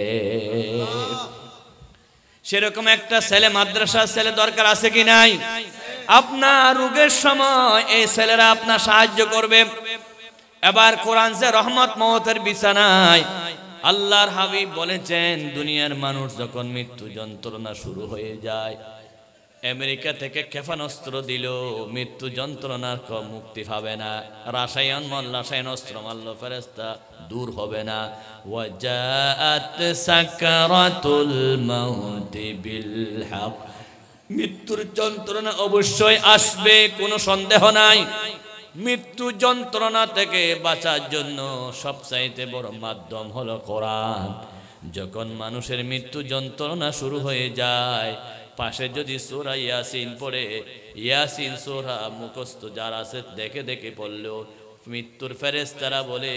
Speaker 1: সেরকম একটা ছেলে, মাদ্রাসার ছেলে দরকার আছে কি নাই? আপনার রোগের সময় এই ছেলেরা আপনার সাহায্য করবে। এবার কোরআন যে রহমত মওতের বিছানায় আল্লাহর হাবিব বলেছেন, দুনিয়ার মানুষ যখন মৃত্যু যন্ত্রণা শুরু হয়ে যায়, আমেরিকা থেকে ক্ষেপণাস্ত্র দিল, মৃত্যু যন্ত্রণার মুক্তি পাবে না। রাসায়ন অস্ত্র মারল, ফেরেশতা দূর হবে না। ওয়াজাআত সাকারাতুল মাউতি বিল হক, মৃত্যুর যন্ত্রণা অবশ্যই আসবে, কোনো সন্দেহ নাই। মৃত্যু যন্ত্রণা থেকে বাঁচার জন্য সবচাইতে বড় মাধ্যম হলো কোরআন। যখন মানুষের মৃত্যু যন্ত্রণা শুরু হয়ে যায়, পাশে যদি সূরা ইয়াসিন পড়ে, ইয়াসিন সূরা মুখস্থ যার আছে দেখে দেখে পড়লেও মৃত্যুর ফেরেশতারা বলে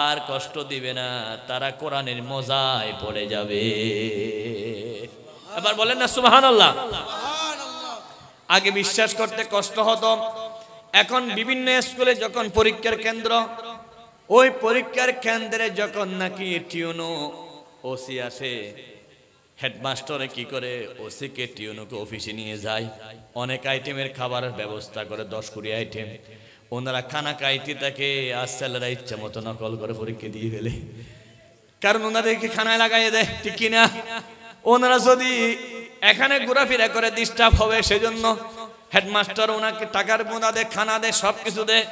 Speaker 1: আর কষ্ট দিবে না, তারা কোরআনের মজায় পড়ে যাবে। এবার বলেন না সুবহানাল্লাহ। আগে বিশ্বাস করতে কষ্ট হতো, এখন বিভিন্ন স্কুলে যখন পরীক্ষার কেন্দ্র, ওই পরীক্ষার কেন্দ্রে যখন নাকি টিউনো ওসি আসে, হেডমাস্টারে কি করে, ওসিকে টিউনোকে অফিসে নিয়ে যায়, অনেক আইটেমের খাবারের ব্যবস্থা করে, 10-20 আইটেম। ওনারা খানা খাইতে থাকে, আর ছেলেরা ইচ্ছা মতো নকল করে পরীক্ষা দিয়ে ফেলে, কারণ ওনাদেরকে খানায় লাগাইয়ে দেয়, ঠিক কিনা? ওনারা যদি এখানে ঘোরাফেরা করে ডিস্টার্ব হবে, সেজন্য হেডমাস্টার ওনাকে টাকার বোনা দেয়, খানা দেয়, সবকিছু দেয়।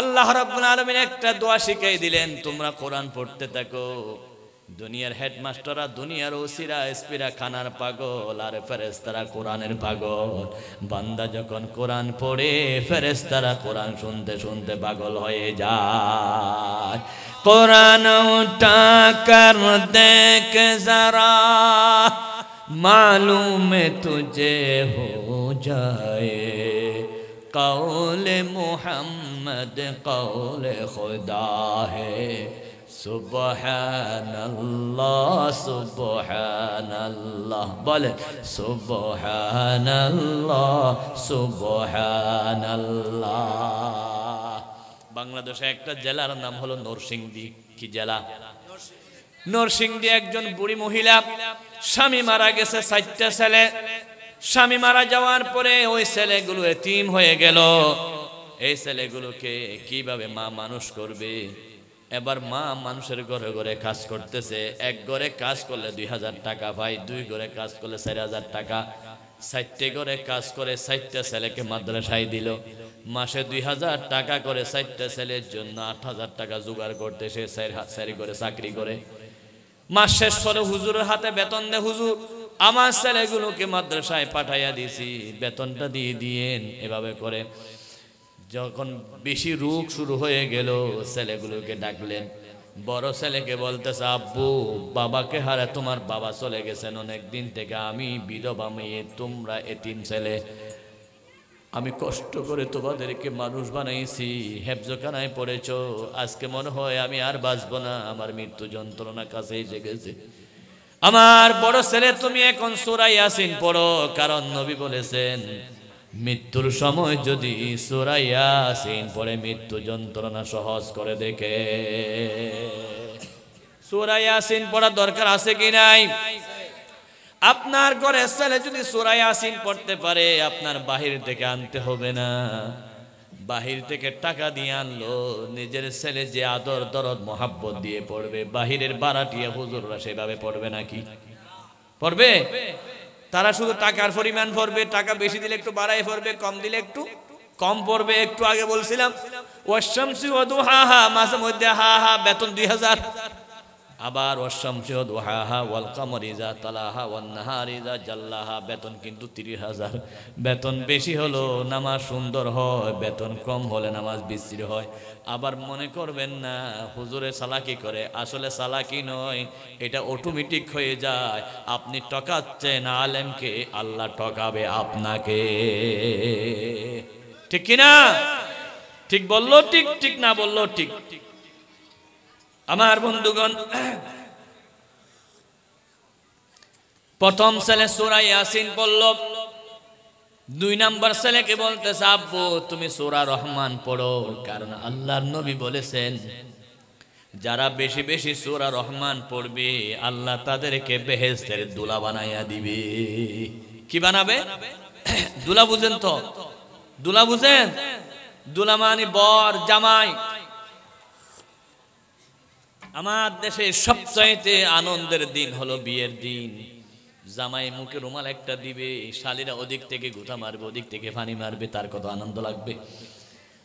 Speaker 1: আল্লাহ রাব্বুল আলামিন একটা দোয়া শিখিয়ে দিলেন, তোমরা কোরআন পড়তে থাকো, দুনিয়ার হেডমাস্টাররা, দুনিয়ার ওসিরা, এসপিরা খানার পাগল, আর ফেরেশতারা কোরআনের পাগল। বান্দা যখন কোরআন পড়ে ফেরেশতারা কোরআন শুনতে শুনতে পাগল হয়ে যায়। কোরআন উঠা কর দেখ জরা, मालूम तुझे हो जाए, कौल मोहम्मद कौल खुदा है। सुबहानल्लाह सुबहानल्लाह, बोले सुबहानल्लाह सुबहानल्लाह। বাংলাদেশে একটা জেলার নাম হলো নরসিংদী। কি জেলা? নরসিংদী। একজন বুড়ি মহিলা, স্বামী মারা গেছে, 4টা ছেলে। স্বামী মারা যাওয়ার পরে ওই ছেলেগুলো এতিম হয়ে গেল। এই ছেলেগুলোকে কিভাবে মা মানুষ করবে? এবার মা মানুষের ঘরে ঘরে কাজ করতেছে। এক ঘরে কাজ করলে 2000 টাকা পায়, 2 ঘরে কাজ করলে 4000 টাকা। 4টে ঘরে কাজ করে 4টা ছেলেকে মাদ্রাসায় দিল। মাসে 2000 টাকা করে 4টা ছেলের জন্য 8000 টাকা জোগাড় করতে সে 4 ঘরে চাকরি করে। মাস শেষ হলে হুজুরের হাতে বেতন দে, হুজুর আমার ছেলেগুলোকে মাদ্রাসায় পাঠাইয়া দিছি, বেতনটা দিয়ে দিয়েন। এভাবে করে যখন বেশি রোগ শুরু হয়ে গেল, ছেলেগুলোকে ডাকলেন। বড় ছেলেকে বলতেছে, আব্বু বাবাকে হারে তোমার বাবা চলে গেছেন অনেক দিন থেকে, আমি বিধবা মেয়ে, তোমরা এতিম ছেলে, আমি কষ্ট করে তোমাদেরকে মানুষ বানাইছি, হেফজখানায় পড়েছ, আজকে মনে হয় আমি আর বাঁচবো না, আমার মৃত্যু যন্ত্রণা কাছে এসে গেছে। আমার বড় ছেলে তুমি এখন সূরা ইয়াসিন পড়ো, কারণ নবী বলেছেন মৃত্যুর সময় যদি সূরা ইয়াসিন পড়ে মৃত্যু যন্ত্রণা সহজ করে দেখে। সূরা ইয়াসিন পড়ার দরকার আছে কি নাই? আপনার ঘরের ছেলে যদি সূরা ইয়াসিন পড়তে পারে, আপনার বাহির থেকে আনতে হবে না। বাহির থেকে টাকা দিয়ে আনলো, নিজের ছেলে যে আদর দরদ মহাব্বত দিয়ে পড়বে, বাহিরের বারাটিয়া হুজুররা সেভাবে পড়বে নাকি? পড়বে? তারা শুধু টাকার পরিমাণ পড়বে, টাকা বেশি দিলে একটু বাড়াই পড়বে, কম দিলে একটু কম পড়বে। একটু আগে বলছিলাম ওয়াশ-শামসি ওয়া দুহাহা, মাঝে মধ্যে হা হা বেতন 2000। আবার ওয়াশ-শামসি ওয়া দুহাহা ওয়াল কামারি ইযা তালাহা ওয়ান নাহারি ইযা জাল্লাহা, বেতন কিন্তু 30,000। বেতন বেশি হলো নামাজ সুন্দর হয়, বেতন কম হলে নামাজ বিশ্রী হয়। আবার মনে করবেন না হুজুরে চালাকি করে, আসলে চালাকি নয়, এটা অটোমেটিক হয়ে যায়। আপনি ঠকাচ্ছেন আলেমকে, আল্লাহ ঠকাবে আপনাকে। ঠিক কিনা? ঠিক বললো ঠিক, ঠিক না বললো ঠিক। আমার বন্ধুগণ, প্রথম ছেলে সূরা ইয়াসিন পড়ল, 2 নম্বর ছেলেকে বলতেছে, আব্বু তুমি সূরা রহমান পড়ো, কারণ আল্লাহর নবী বলেছেন যারা বেশি বেশি সূরা রহমান পড়বে আল্লাহ তাদেরকে বেহেশতের দুলা বানাইয়া দিবে। কি বানাবে? দুলা বুঝেন তো? দুলা বুঝেন? দুলা মানে বর, জামাই। আমার দেশে সবচাইতে আনন্দের দিন হলো বিয়ের দিন। জামাই মুখে রুমাল একটা দিবে, শালীরা ওদিক থেকে গুতা মারবে, ওদিক থেকে ফানি মারবে, তার কত আনন্দ লাগবে।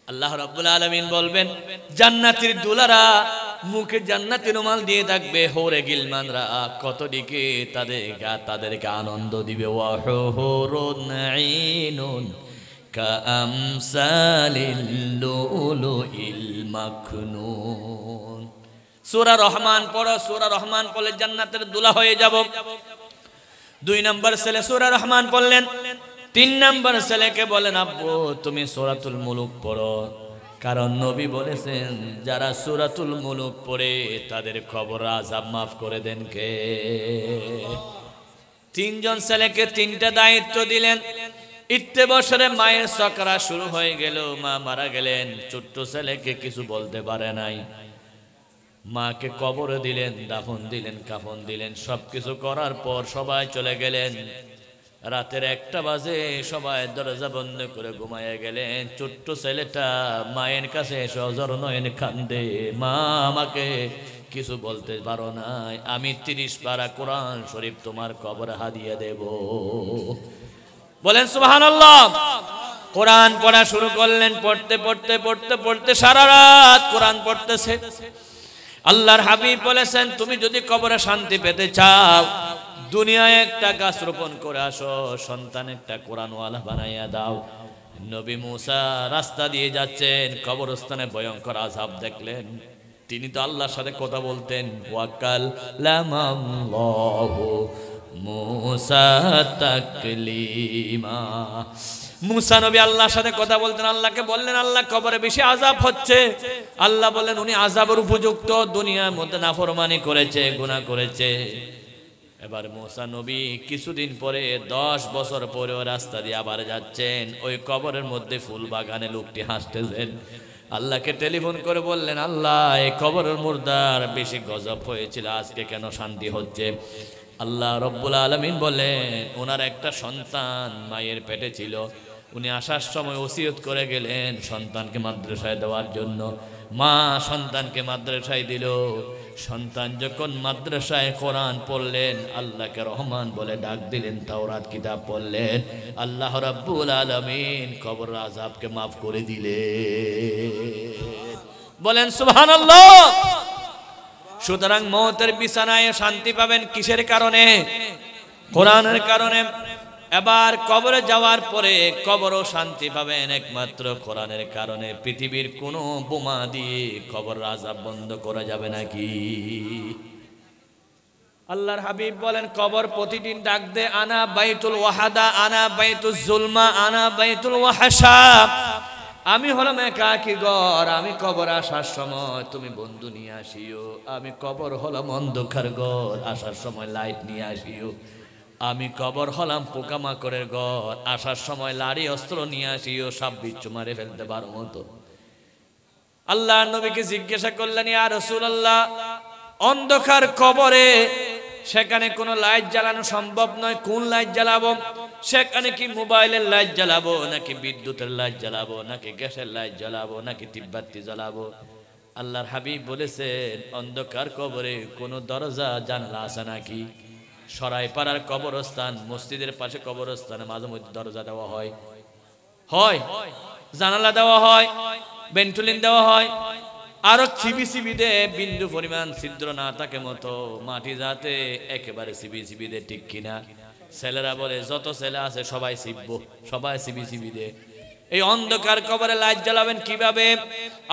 Speaker 1: আল্লাহ রাব্বুল আলামিন বলবেন জান্নাতের দুলারা মুখে জান্নাতের রুমাল দিয়ে থাকবে, হোরে গিলমানরা কত দিকে তাদেরকে আনন্দ দিবে। ওয়া হুরুন আইনুন কাআমসালিল লুলুইল মাকনুন। সূরা রহমান পড়ো, সূরা রহমান পড়লে জান্নাতের দুলা হয়ে যাব। 2 নম্বর ছেলে সূরা রহমান পড়লেন। 3 নম্বর ছেলেকে বলেন, আব্বু তুমি সূরাতুল মুলুক পড়ো, কারণ নবী বলেছেন যারা সূরাতুল মুলুক পড়ে তাদের কবর আযাব মাফ করে দেন কে? 3 জন ছেলেকে 3টা দায়িত্ব দিলেন। ইত্তে বছরে মায়ের সকরা শুরু হয়ে গেল, মা মারা গেলেন। ছোট্ট ছেলেকে কিছু বলতে পারে নাই, মাকে কবরে দিলেন, দাফন দিলেন, কাফন দিলেন, সবকিছু করার পর সবাই চলে গেলেন। রাতের 1টা বাজে সবাই দরজা বন্ধ করে ঘুমাইয়া গেলেন। ছোট্ট ছেলেটা মায়ের কাছে এসে অজর নয়ন কান্দে, মা আমাকে কিছু বলতে পারো নাই, আমি 30 পারা কোরআন শরীফ তোমার কবরে হাদিয়া দেব। বলেন সুবহানাল্লাহ। কোরআন পড়া শুরু করলেন, পড়তে পড়তে পড়তে পড়তে সারা রাত কোরআন পড়তেছে। আল্লাহর হাবিব বলেছেন তুমি যদি কবরে শান্তি পেতে চাও দুনিয়ায় একটা গাছ রোপণ করে আসো, সন্তান একটা কোরআনওয়ালা বানাইয়া দাও। নবী মুসা রাস্তা দিয়ে যাচ্ছেন, কবরস্থানে ভয়ঙ্কর আযাব দেখলেন। তিনি তো আল্লাহর সাথে কথা বলতেন, ওয়াকাল্লামাল্লাহু মুসা তাকলিমা। মুসা নবী আল্লাহর সাথে কথা বলতেন, আল্লাহকে বললেন আল্লাহ কবরে বেশি আযাব হচ্ছে। আল্লাহ বললেন উনি আযাবের উপযুক্ত, দুনিয়ার মধ্যে নাফরমানি করেছে, গুনাহ করেছে। এবার মুসা নবী কিছুদিন পরে 10 বছর পরে রাস্তা দিয়ে আবার যাচ্ছেন, ওই কবরের মধ্যে ফুল বাগানে লোকটি হাসতেছেন। আল্লাহকে টেলিফোন করে বললেন আল্লাহ এই কবরের মুর্দার বেশি গজব হয়েছিল, আজকে কেন শান্তি হচ্ছে? আল্লাহ রব্বুল আলামিন বলেন ওনার একটা সন্তান মায়ের পেটে ছিল, উনি আসার সময় ওসিয়ত করে গেলেন সন্তানকে মাদ্রাসায় দেওয়ার জন্য। মা সন্তানকে মাদ্রাসায় দিল। সন্তান যখন মাদ্রাসায় কোরআন পড়লেন, আল্লাহকে রহমান বলে ডাক দিলেন, তাওরাত কিতাব পড়লেন, আল্লাহ রাব্বুল আলামিন কবর আযাবকে মাফ করে দিলেন। বলেন সুবহানাল্লাহ। সুতরাং মওতের বিছানায় শান্তি পাবেন কিসের কারণে? কোরআনের কারণে। এবার কবরে যাওয়ার পরে কবরও শান্তি পাবেন একমাত্র কোরআনের কারণে। পৃথিবীর কোনো বোমা দিয়ে কবর আযাব বন্ধ করা যাবে নাকি? আল্লাহর হাবিব বলেন কবর প্রতিদিন ডাক দে, আনা বাইতুল ওয়াহাদা, আনা বাইতুল জুলমা, আনা বাইতুল ওয়াহাশা। আমি হলাম একাকী ঘর, আমি কবর আসার সময় তুমি বন্ধু নিয়ে আসিও। আমি কবর হলাম অন্ধকার ঘর, আসার সময় লাইট নিয়ে আসিও। আমি কবর হলাম পোকামাকড়ের ঘর, আসার সময় লাড়ি অস্ত্র নিয়ে আসিও, সাপ বিচ্ছু মারে ফেলতে পারো মতো। আল্লাহ নবীকে জিজ্ঞাসা করলেন ইয়া রাসূলুল্লাহ অন্ধকার কবরে সেখানে কোনো লাইট জ্বালানো সম্ভব নয়, কোন লাইট জ্বালাবো? সেখানে কি মোবাইলের লাইট জ্বালাবো, নাকি বিদ্যুতের লাইট জ্বালাবো, নাকি গ্যাসের লাইট জ্বালাবো, নাকি তিব্বাতি জ্বালাবো? আল্লাহর হাবিব বলেছেন অন্ধকার কবরে কোনো দরজা জানালা আছে নাকি? সরাইপাড়ার কবরস্থান, মসজিদের পাশে কবরস্থানে মাঝে মধ্যে দরজা দেওয়া হয়, জানালা দেওয়া হয়, ভেন্টুলিন দেওয়া হয়, আরো সিবি সিবি দে বিন্দু পরিমাণ ছিদ্র না থাকে মতো মাটি যাতে একেবারে সিবি সিবি দে। ঠিক কিনা? ছেলেরা বলে যত ছেলে আছে সবাই সিববো, সবাই সিবি সিবি দে। এই অন্ধকার কবরে লাইট জ্বালাবেন কিভাবে?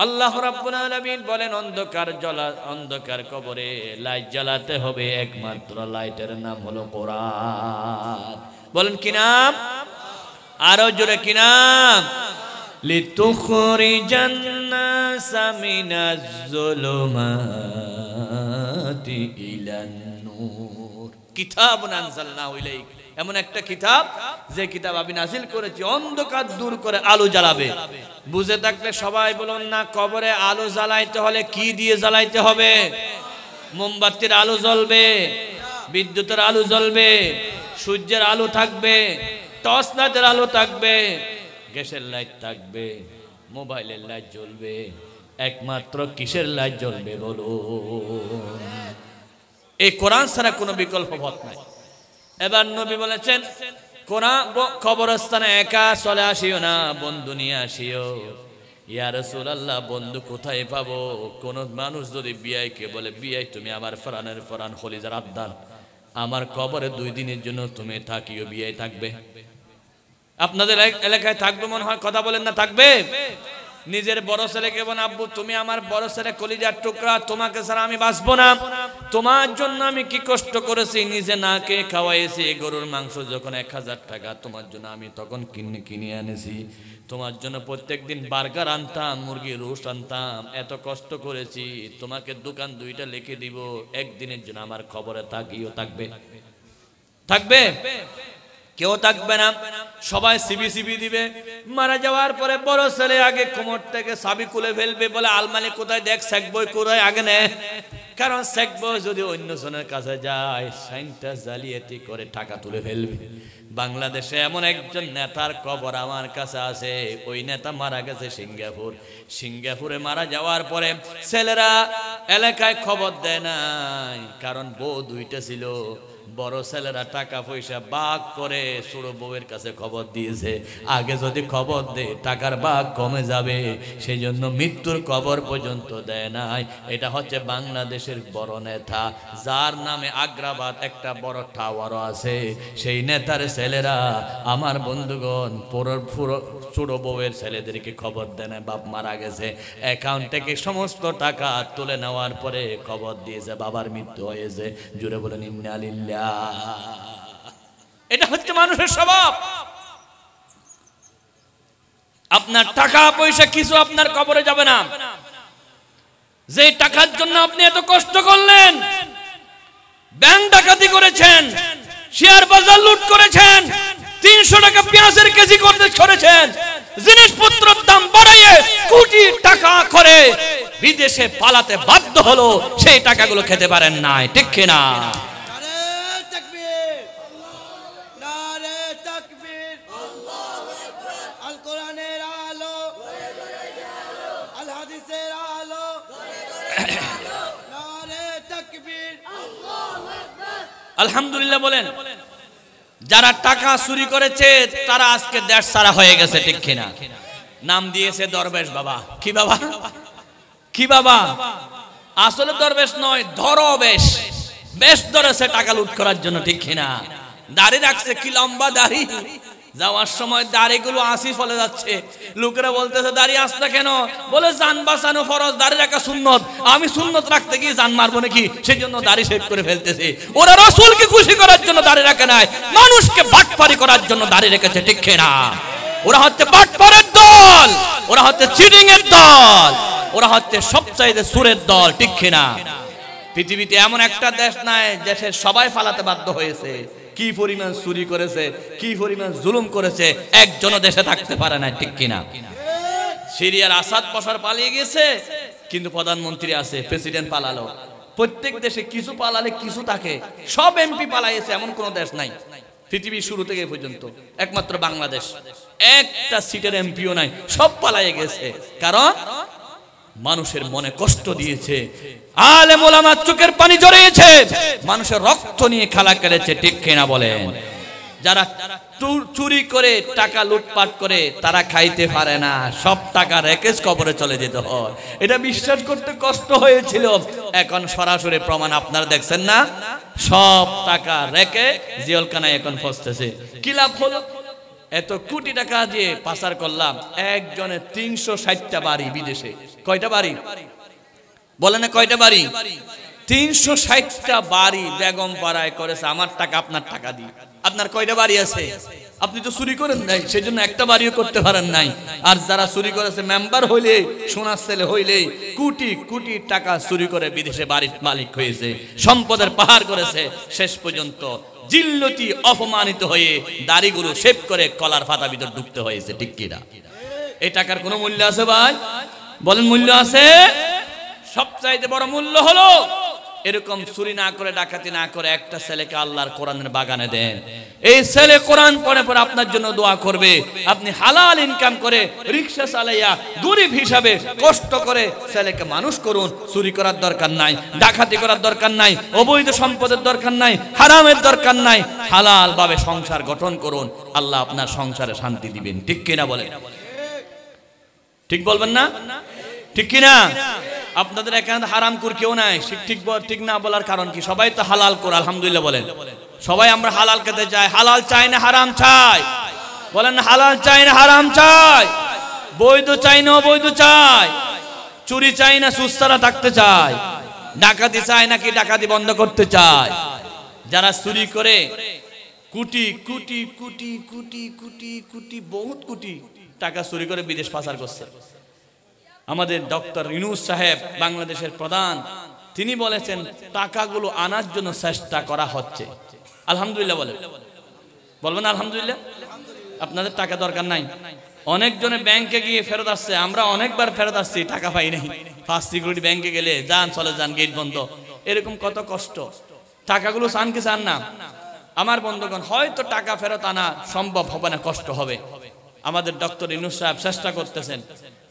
Speaker 1: আল্লাহ রাব্বুল আলামিন বলেন অন্ধকার কবরে লাইট জ্বালাতে হবে, একমাত্র লাইটের নাম হলো কোরআন। বলেন কি নাম? আরো জোরে কি নাম? লিতুখরিজান নাসা মিনাজ যুলুমাতি ইলান নূর কিতাবুন আনজালনাহু ইলাইক। এমন একটা কিতাব যে কিতাব আমি নাজিল করেছি অন্ধকার দূর করে আলো জ্বালাবে। বুঝে থাকলে সবাই বলুন না কবরে আলো জ্বালাইতে হলে কি দিয়ে জ্বালাইতে হবে? মোমবাতির আলো জ্বলবে, বিদ্যুতের আলো জ্বলবে, সূর্যের আলো থাকবে, টর্চ লাইটের আলো থাকবে, গ্যাসের লাইট থাকবে, মোবাইলের লাইট জ্বলবে। একমাত্র কিসের লাইট জ্বলবে বলুন? এই কোরআন ছাড়া কোনো বিকল্প পথ নাই। এবার নবী বলেছেন কোরআন কবরস্থানে একা চলে আসিও না, বন্ধু নিয়ে আসিও। ইয়া রাসূলুল্লাহ বন্ধু কোথায় পাবো? কোন মানুষ যদি বিয়াইকে বলে বিয়াই তুমি আমার ফরানের ফরান খলিজার আব্দান, আমার কবরে 2 দিনের জন্য তুমি থাকিও, বিয়াই থাকবে? আপনাদের এলাকায় থাকবে মনে হয়, কথা বলেন না থাকবে? নিজের বড় ছেলেকে বলেন আব্বু তুমি আমার বড় ছেলে কলিজার টুকরা, তোমাকে ছাড়া আমি বাঁচবো না, তোমার জন্য আমি কি কষ্ট করেছি, নিজে না কে খাওয়াইছি। গরুর মাংস যখন 1000 টাকা, তোমার জন্য আমি তখন কিনে এনেছি। তোমার জন্য প্রত্যেকদিন বার্গার আনতাম, মুরগির রোস্ট আনতাম, এত কষ্ট করেছি। তোমাকে দোকান 2টা লিখে দিব, একদিনের জন্য আমার খবরে থাকিও, থাকবে? থাকবে? কেউ থাকবে না, সবাই সিবি সিবি দিবে। মারা যাওয়ার পরে বড় ছেলে আগে কোমর থেকে চাবি খুলে ফেলবে, বলে আলমারি কোথায় দেখ, চেক বই কোথায় আগে নে। কারণ চেক বই যদি অন্য জনের কাছে যায় সাইনটা জালিয়াতি করে টাকা তুলে ফেলবে। বাংলাদেশে এমন একজন নেতার কবর আমার কাছে আছে, ওই নেতা মারা গেছে সিঙ্গাপুরে। মারা যাওয়ার পরে ছেলেরা এলাকায় খবর দেয় নাই, কারণ বউ 2টা ছিল। বড় ছেলেরা টাকা পয়সা ভাগ করে ছোট বউয়ের কাছে খবর দিয়েছে, আগে যদি খবর দে টাকার ভাগ কমে যাবে, সেই জন্য মৃত্যুর খবর পর্যন্ত দেয় নাই। এটা হচ্ছে বাংলাদেশের বড় নেতা, যার নামে আগ্রাবাদ একটা বড় টাওয়ারও আছে। সেই নেতার ছেলেরা আমার বন্ধুগণ পুরো ছোট বউয়ের ছেলেদেরকে খবর দেয় না বাপ মারা গেছে, অ্যাকাউন্ট থেকে সমস্ত টাকা তুলে নেওয়ার পরে খবর দিয়েছে বাবার মৃত্যু হয়েছে। জুড়ে বলেন ইন্না লিল্লাহ। এটা হচ্ছে মানুষের স্বভাব। আপনার টাকা পয়সা কিছু আপনার কবরে যাবে না। যে টাকার জন্য আপনি এত কষ্ট করলেন, ব্যাংক ডাকাতি করেছেন, শেয়ার বাজার লুট করেছেন, 300 টাকা পেঁয়াজের কেজি করেছেন, জিনিসপত্রের দাম বাড়িয়ে কোটি টাকা করে বিদেশে পালাতে বাধ্য হলো, সেই টাকাগুলো খেতে পারেন নাই, ঠিক কিনা?
Speaker 2: নারে তাকবীর, নারে তাকবীর, আল কোরআনের আলো, আল হাদিসের আলো, নারে তাকবীর,
Speaker 1: আলহামদুলিল্লাহ বলেন। যারা টাকা চুরি করেছে তারা আজকে দেশ ছাড়া হয়ে গেছে, ঠিক কিনা? নাম দিয়েছে দরবেশ বাবা। কি বাবা? কি বাবা? আসলে দরবেশ নয়, ধরবেশ। বেশ ধরেছে টাকা লুট করার জন্য, ঠিক কিনা? দাড়ি রাখছে, কি লম্বা দাড়ি, যাওয়ার সময় দাড়িগুলো আসি ফলে যাচ্ছে। লোকেরা বলতেছে দাড়ি আসতে কেন? বলে জান বাঁচানো ফরজ, দাড়ি রাখা সুন্নত। আমি সুন্নত রাখতে গিয়ে জান মারবো নাকি, সেই জন্য দাড়ি শেভ করে ফেলতেছে। ওরা রাসূলকে খুশি করার জন্য দাড়ি রাখে নাই, মানুষকে বাটপারি করার জন্য দাড়ি রেখেছে, ঠিক কিনা? ওরা হচ্ছে বাটপারের দল, ওরা হচ্ছে চিটিং এর দল, ওরা হচ্ছে সবচাইতে সুরের দল, ঠিক কিনা? পৃথিবীতে এমন একটা দেশ নাই দেশের সবাই পালাতে বাধ্য হয়েছে। কি পরিমাণ চুরি করেছে, কি পরিমাণ জুলুম করেছে, একজনও দেশে থাকতে পারে না, ঠিক কিনা? সিরিয়ার আসাদ বশর পালিয়ে গেছে, কিন্তু প্রধানমন্ত্রী আছে, প্রেসিডেন্ট পালালো। প্রত্যেক দেশে কিছু পালালে কিছু থাকে। সব এমপি পালাইছে, এমন কোন দেশ নাই পৃথিবীর শুরু থেকে পর্যন্ত। একমাত্র বাংলাদেশ, একটা সিটের এমপিও নাই, সব পালাইয়ে গেছে। কারণ মানুষের মনে কষ্ট দিয়েছে, আলেম ওলামা চোখের পানি ঝরিয়েছে, মানুষের রক্ত নিয়ে খেলা খেলেছে, ঠিক কিনা বলেন? যারা চুরি করে টাকা লুটপাট করে তারা খাইতে পারে না, সব টাকা রেখেজ কবরে চলে যেতে হয়। এটা বিশ্বাস করতে কষ্ট হয়েছিল, এখন সরাসরি প্রমাণ আপনারা দেখছেন না। সব টাকা রেখে জিয়লকানায় এখন ফসতেছে। কি লাভ হলো? এত কোটি টাকা দিয়ে পাচার করলাম, একজনের 360টা বাড়ি বিদেশে। কয়টা বাড়ি বলেন না? কয়টা বাড়ি? 360টা বাড়ি বেগম পাড়ায় করেছে, আমার টাকা আপনার টাকা দিয়ে। আপনার কয়টা বাড়ি আছে? আপনি তো চুরি করেন নাই, সেই জন্য একটা বাড়িও করতে পারেন নাই। আর যারা চুরি করেছে, মেম্বার হইলে, সোনার ছেলে হইলে কোটি কোটি টাকা চুরি করে বিদেশে বাড়ির মালিক হয়েছে, সম্পদের পাহাড় করেছে, শেষ পর্যন্ত জিল্লতি অপমানিত হয়ে দাড়িগুলো শেভ করে কলার ফাতা ভিতর ঢুকতে হয়েছে, ঠিক কিনা? এই টাকার কোনো মূল্য আছে ভাই? বলেন মূল্য আছে? সবচাইতে বড় মূল্য হলো এরকম চুরি না করে, ডাকাতি না করে একটা ছেলেকে আল্লাহর কোরআনের বাগানে দেন। এই ছেলে কোরআন পড়ে পড়ে আপনার জন্য দোয়া করবে। আপনি হালাল ইনকাম করে রিকশা চালাইয়া গরিব হিসাবে কষ্ট করে ছেলেকে মানুষ করুন। চুরি করার দরকার নাই, ডাকাতি করার দরকার নাই, অবৈধ সম্পদের দরকার নাই, হারামের দরকার নাই। হালাল ভাবে সংসার গঠন করুন, আল্লাহ আপনার সংসারে শান্তি দিবেন, ঠিক কিনা বলেন? ঠিক বলবেন না? ঠিক কিনা? আপনাদের এখানে হারামখোর কেউ নাই, ঠিক না বলার কারণ কি? সবাই তো হালাল করে, আলহামদুলিল্লাহ বলেন। সবাই আমরা হালাল খেতে চাই। হালাল চাই না হারাম চাই? বলেন হালাল চাই না হারাম চাই? বৈধ চাই না অবৈধ চাই? চুরি চাই না সুস্থারা থাকতে চাই? ডাকাতি চাই নাকি ডাকাতি বন্ধ করতে চাই? যারা চুরি করে কোটি কোটি কোটি কোটি কোটি কোটি বহুত কোটি টাকা চুরি করে বিদেশ পাচার করছে, আমাদের ডক্টর ইউনূস সাহেব বাংলাদেশের প্রধান, তিনি বলেছেন টাকাগুলো আনার জন্য চেষ্টা করা হচ্ছে। আলহামদুলিল্লাহ বলেন, বলবেন আলহামদুলিল্লাহ? আপনাদের টাকা দরকার নাই। অনেকজনে ব্যাংকে গিয়ে ফেরত আসছে, আমরা অনেকবার ফেরত আসছি, টাকা পাই নাই। ফার্স্ট সিকিউরিটি ব্যাংকে গেলে যান চলে যান, গেট বন্ধ, এরকম কত কষ্ট। টাকাগুলো চান কি চান না? আমার বন্ধুগণ, হয়তো টাকা ফেরত আনা সম্ভব হবে না, কষ্ট হবে। আমাদের ডক্টর ইউনূস সাহেব চেষ্টা করতেছেন,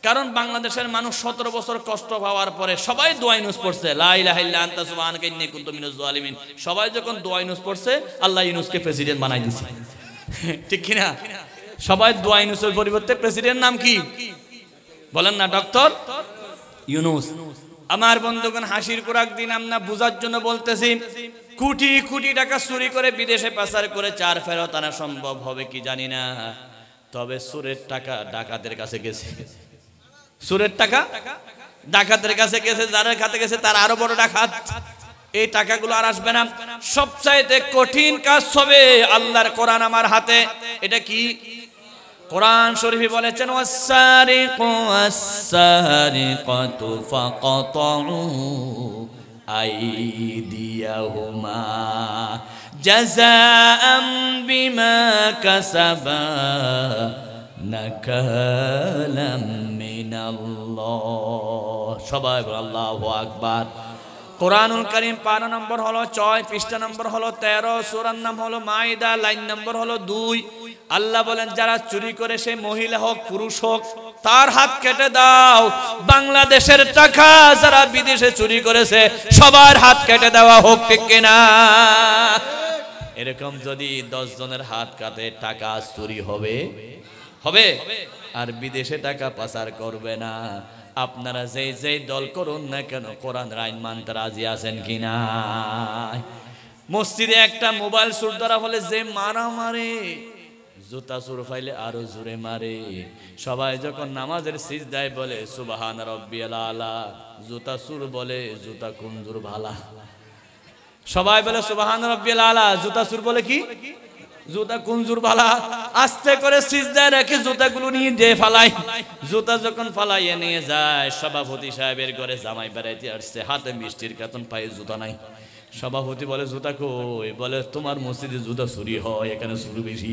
Speaker 1: কারণ বাংলাদেশের মানুষ 17 বছর কষ্ট পাওয়ার পরে সবাই দোয়া ইউনুস পড়ছে, লা ইলাহা ইল্লা আনতা সুবহানাকা ইন্নী কুনতু মিনাজ জালিমিন। সবাই যখন দোয়া ইউনুস পড়ছে, আল্লাহ ইউনুসকে প্রেসিডেন্ট বানাই দিয়েছে, ঠিক কি না? সবাই দোয়া ইউনুসের পরিবর্তে প্রেসিডেন্ট নাম কি বলেন না? ডক্টর ইউনুস। আমার বন্ধুগণ, হাসির খোরাক দিন আমরা বুঝার জন্য বলতেছি, কোটি কোটি টাকা চুরি করে বিদেশে পাচার করে 4 ফেরত আনা সম্ভব হবে কি জানি না, তবে সুরের টাকা ডাকাতের কাছে গেছে। সুরের টাকা ডাকাতের কাছে গেছে, যারা খাতে গেছে তার আরো বড় ডাকাত। এই টাকাগুলো আর আসবে না। সবচাইতে কঠিন কাজ হবে আল্লাহর কোরআন আমার হাতে। এটা কি? কোরআন শরীফে বলেছেন, ওয়াস-সারিকু ওয়াস-সারিকাতু ফাকাতউ আইদিয়াহুমা জাযাআম বিমা কাসাবা নাকালাম মিনাল্লাহ। সবাই বলেন আল্লাহু আকবার। কোরআনুল কারীম পারা নম্বর হলো 6, পৃষ্ঠা নম্বর হলো 13, সূরার নাম হলো মাইদা, লাইন নম্বর হলো 2। আল্লাহ বলেন, যারা চুরি করে সে মহিলা হোক পুরুষ হোক, তার হাত কেটে দাও। বাংলাদেশের টাকা যারা বিদেশে চুরি করেছে সবার হাত কেটে দেওয়া হোক, ঠিক কিনা? এরকম যদি 10 জনের হাত কাটে, টাকা চুরি হবে হবে আর বিদেশে টাকা পাচার করবে না। আপনারা যেই দল করুন না কেন, কোরআনের আইন মানতে রাজি আছেন কিনা? মসজিদে একটা মোবাইল চোর ধরা হলে যে মারা মারে, জুতা চোর পাইলে আরো জোরে মারে। সবাই যখন নামাজের সিজদায় বলে সুবহান রাব্বিয়াল আলা, জুতা চোর বলে জুতা কুনজুর ভালা। সবাই বলে সুবহান রাব্বিয়াল আলা, জুতা চোর বলে কি? জুতা কুনজুর ভালা। আস্তে করে সিজদায় রেখে জুতাগুলো নিয়ে দিয়ে ফালাই। জুতা যখন ফালাইয়ে নিয়ে যায়, সভাপতি সাহেবের ঘরে জামাই বেড়াইতে আসছে, হাতে মিষ্টির কার্টন, পায়ে জুতা নাই। সভাপতি বলে, জুতা কই? বলে, তোমার মসজিদে জুতা চুরি হয়, এখানে চুরি বেশি।